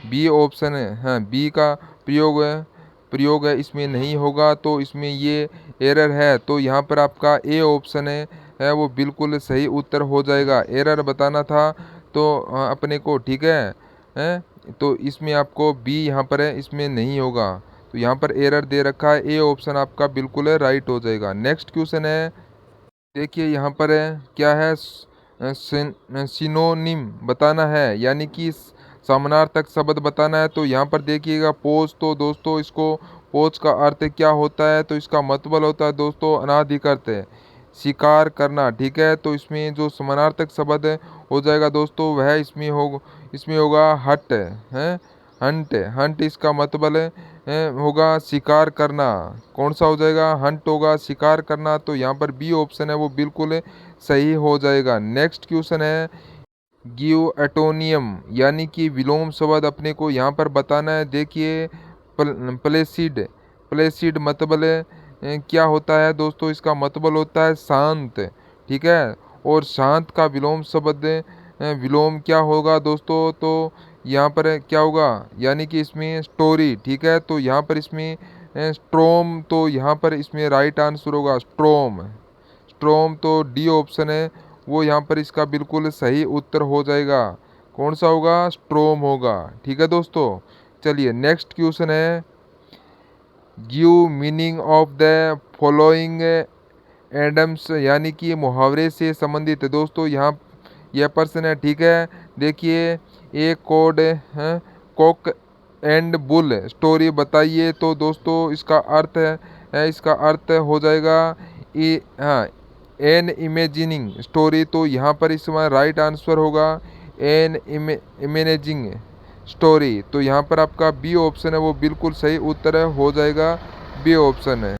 बी ऑप्शन है, हाँ, बी का प्रयोग है इसमें नहीं होगा। तो इसमें ये एरर है। तो यहाँ पर आपका ए ऑप्शन है वो बिल्कुल सही उत्तर हो जाएगा। एरर बताना था तो अपने को, ठीक है। तो इसमें आपको बी यहाँ पर है, इसमें नहीं होगा। तो यहाँ पर एरर दे रखा है, ए ऑप्शन आपका बिल्कुल राइट हो जाएगा। नेक्स्ट क्वेश्चन है, देखिए यहाँ पर है क्या है, सिनोनिम बताना है, यानी कि समानार्थक शब्द बताना है। तो यहाँ पर देखिएगा, पोज। तो दोस्तों इसको, पोज का अर्थ क्या होता है? तो इसका मतलब होता है दोस्तों अनाधिकृत शिकार करना, ठीक है। तो इसमें जो समानार्थक शब्द हो जाएगा दोस्तों, वह इसमें होगा हट है, हंट। हंट इसका मतलब होगा शिकार करना। कौन सा हो जाएगा? हंट होगा, शिकार करना। तो यहाँ पर बी ऑप्शन है वो बिल्कुल सही हो जाएगा। नेक्स्ट क्वेश्चन है, गिव एटोनियम, यानी कि विलोम शब्द अपने को यहाँ पर बताना है। देखिए, प्लेसिड। प्लेसिड मतलब क्या होता है दोस्तों? इसका मतलब होता है शांत, ठीक है। और शांत का विलोम शब्द विलोम क्या होगा दोस्तों? तो यहाँ पर क्या होगा, यानी कि इसमें स्टोरी, ठीक है। तो यहाँ पर इसमें स्ट्रोम। तो यहाँ पर इसमें राइट आंसर होगा स्ट्रोम। स्ट्रोम, तो डी ऑप्शन है वो यहाँ पर इसका बिल्कुल सही उत्तर हो जाएगा। कौन सा होगा? स्ट्रोम होगा, ठीक है दोस्तों। चलिए नेक्स्ट क्वेश्चन है, give meaning of the following idioms, यानी कि मुहावरे से संबंधित है दोस्तों। यहाँ यह प्रश्न है, ठीक है। देखिए, एक कोड है, कॉक एंड बुल स्टोरी बताइए। तो दोस्तों इसका अर्थ है इसका अर्थ हो जाएगा हाँ, एन इमेजिनिंग स्टोरी। तो यहाँ पर इसमें राइट आंसर होगा एन इमेजिंग स्टोरी। तो यहाँ पर आपका बी ऑप्शन है वो बिल्कुल सही उत्तर हो जाएगा। बी ऑप्शन है।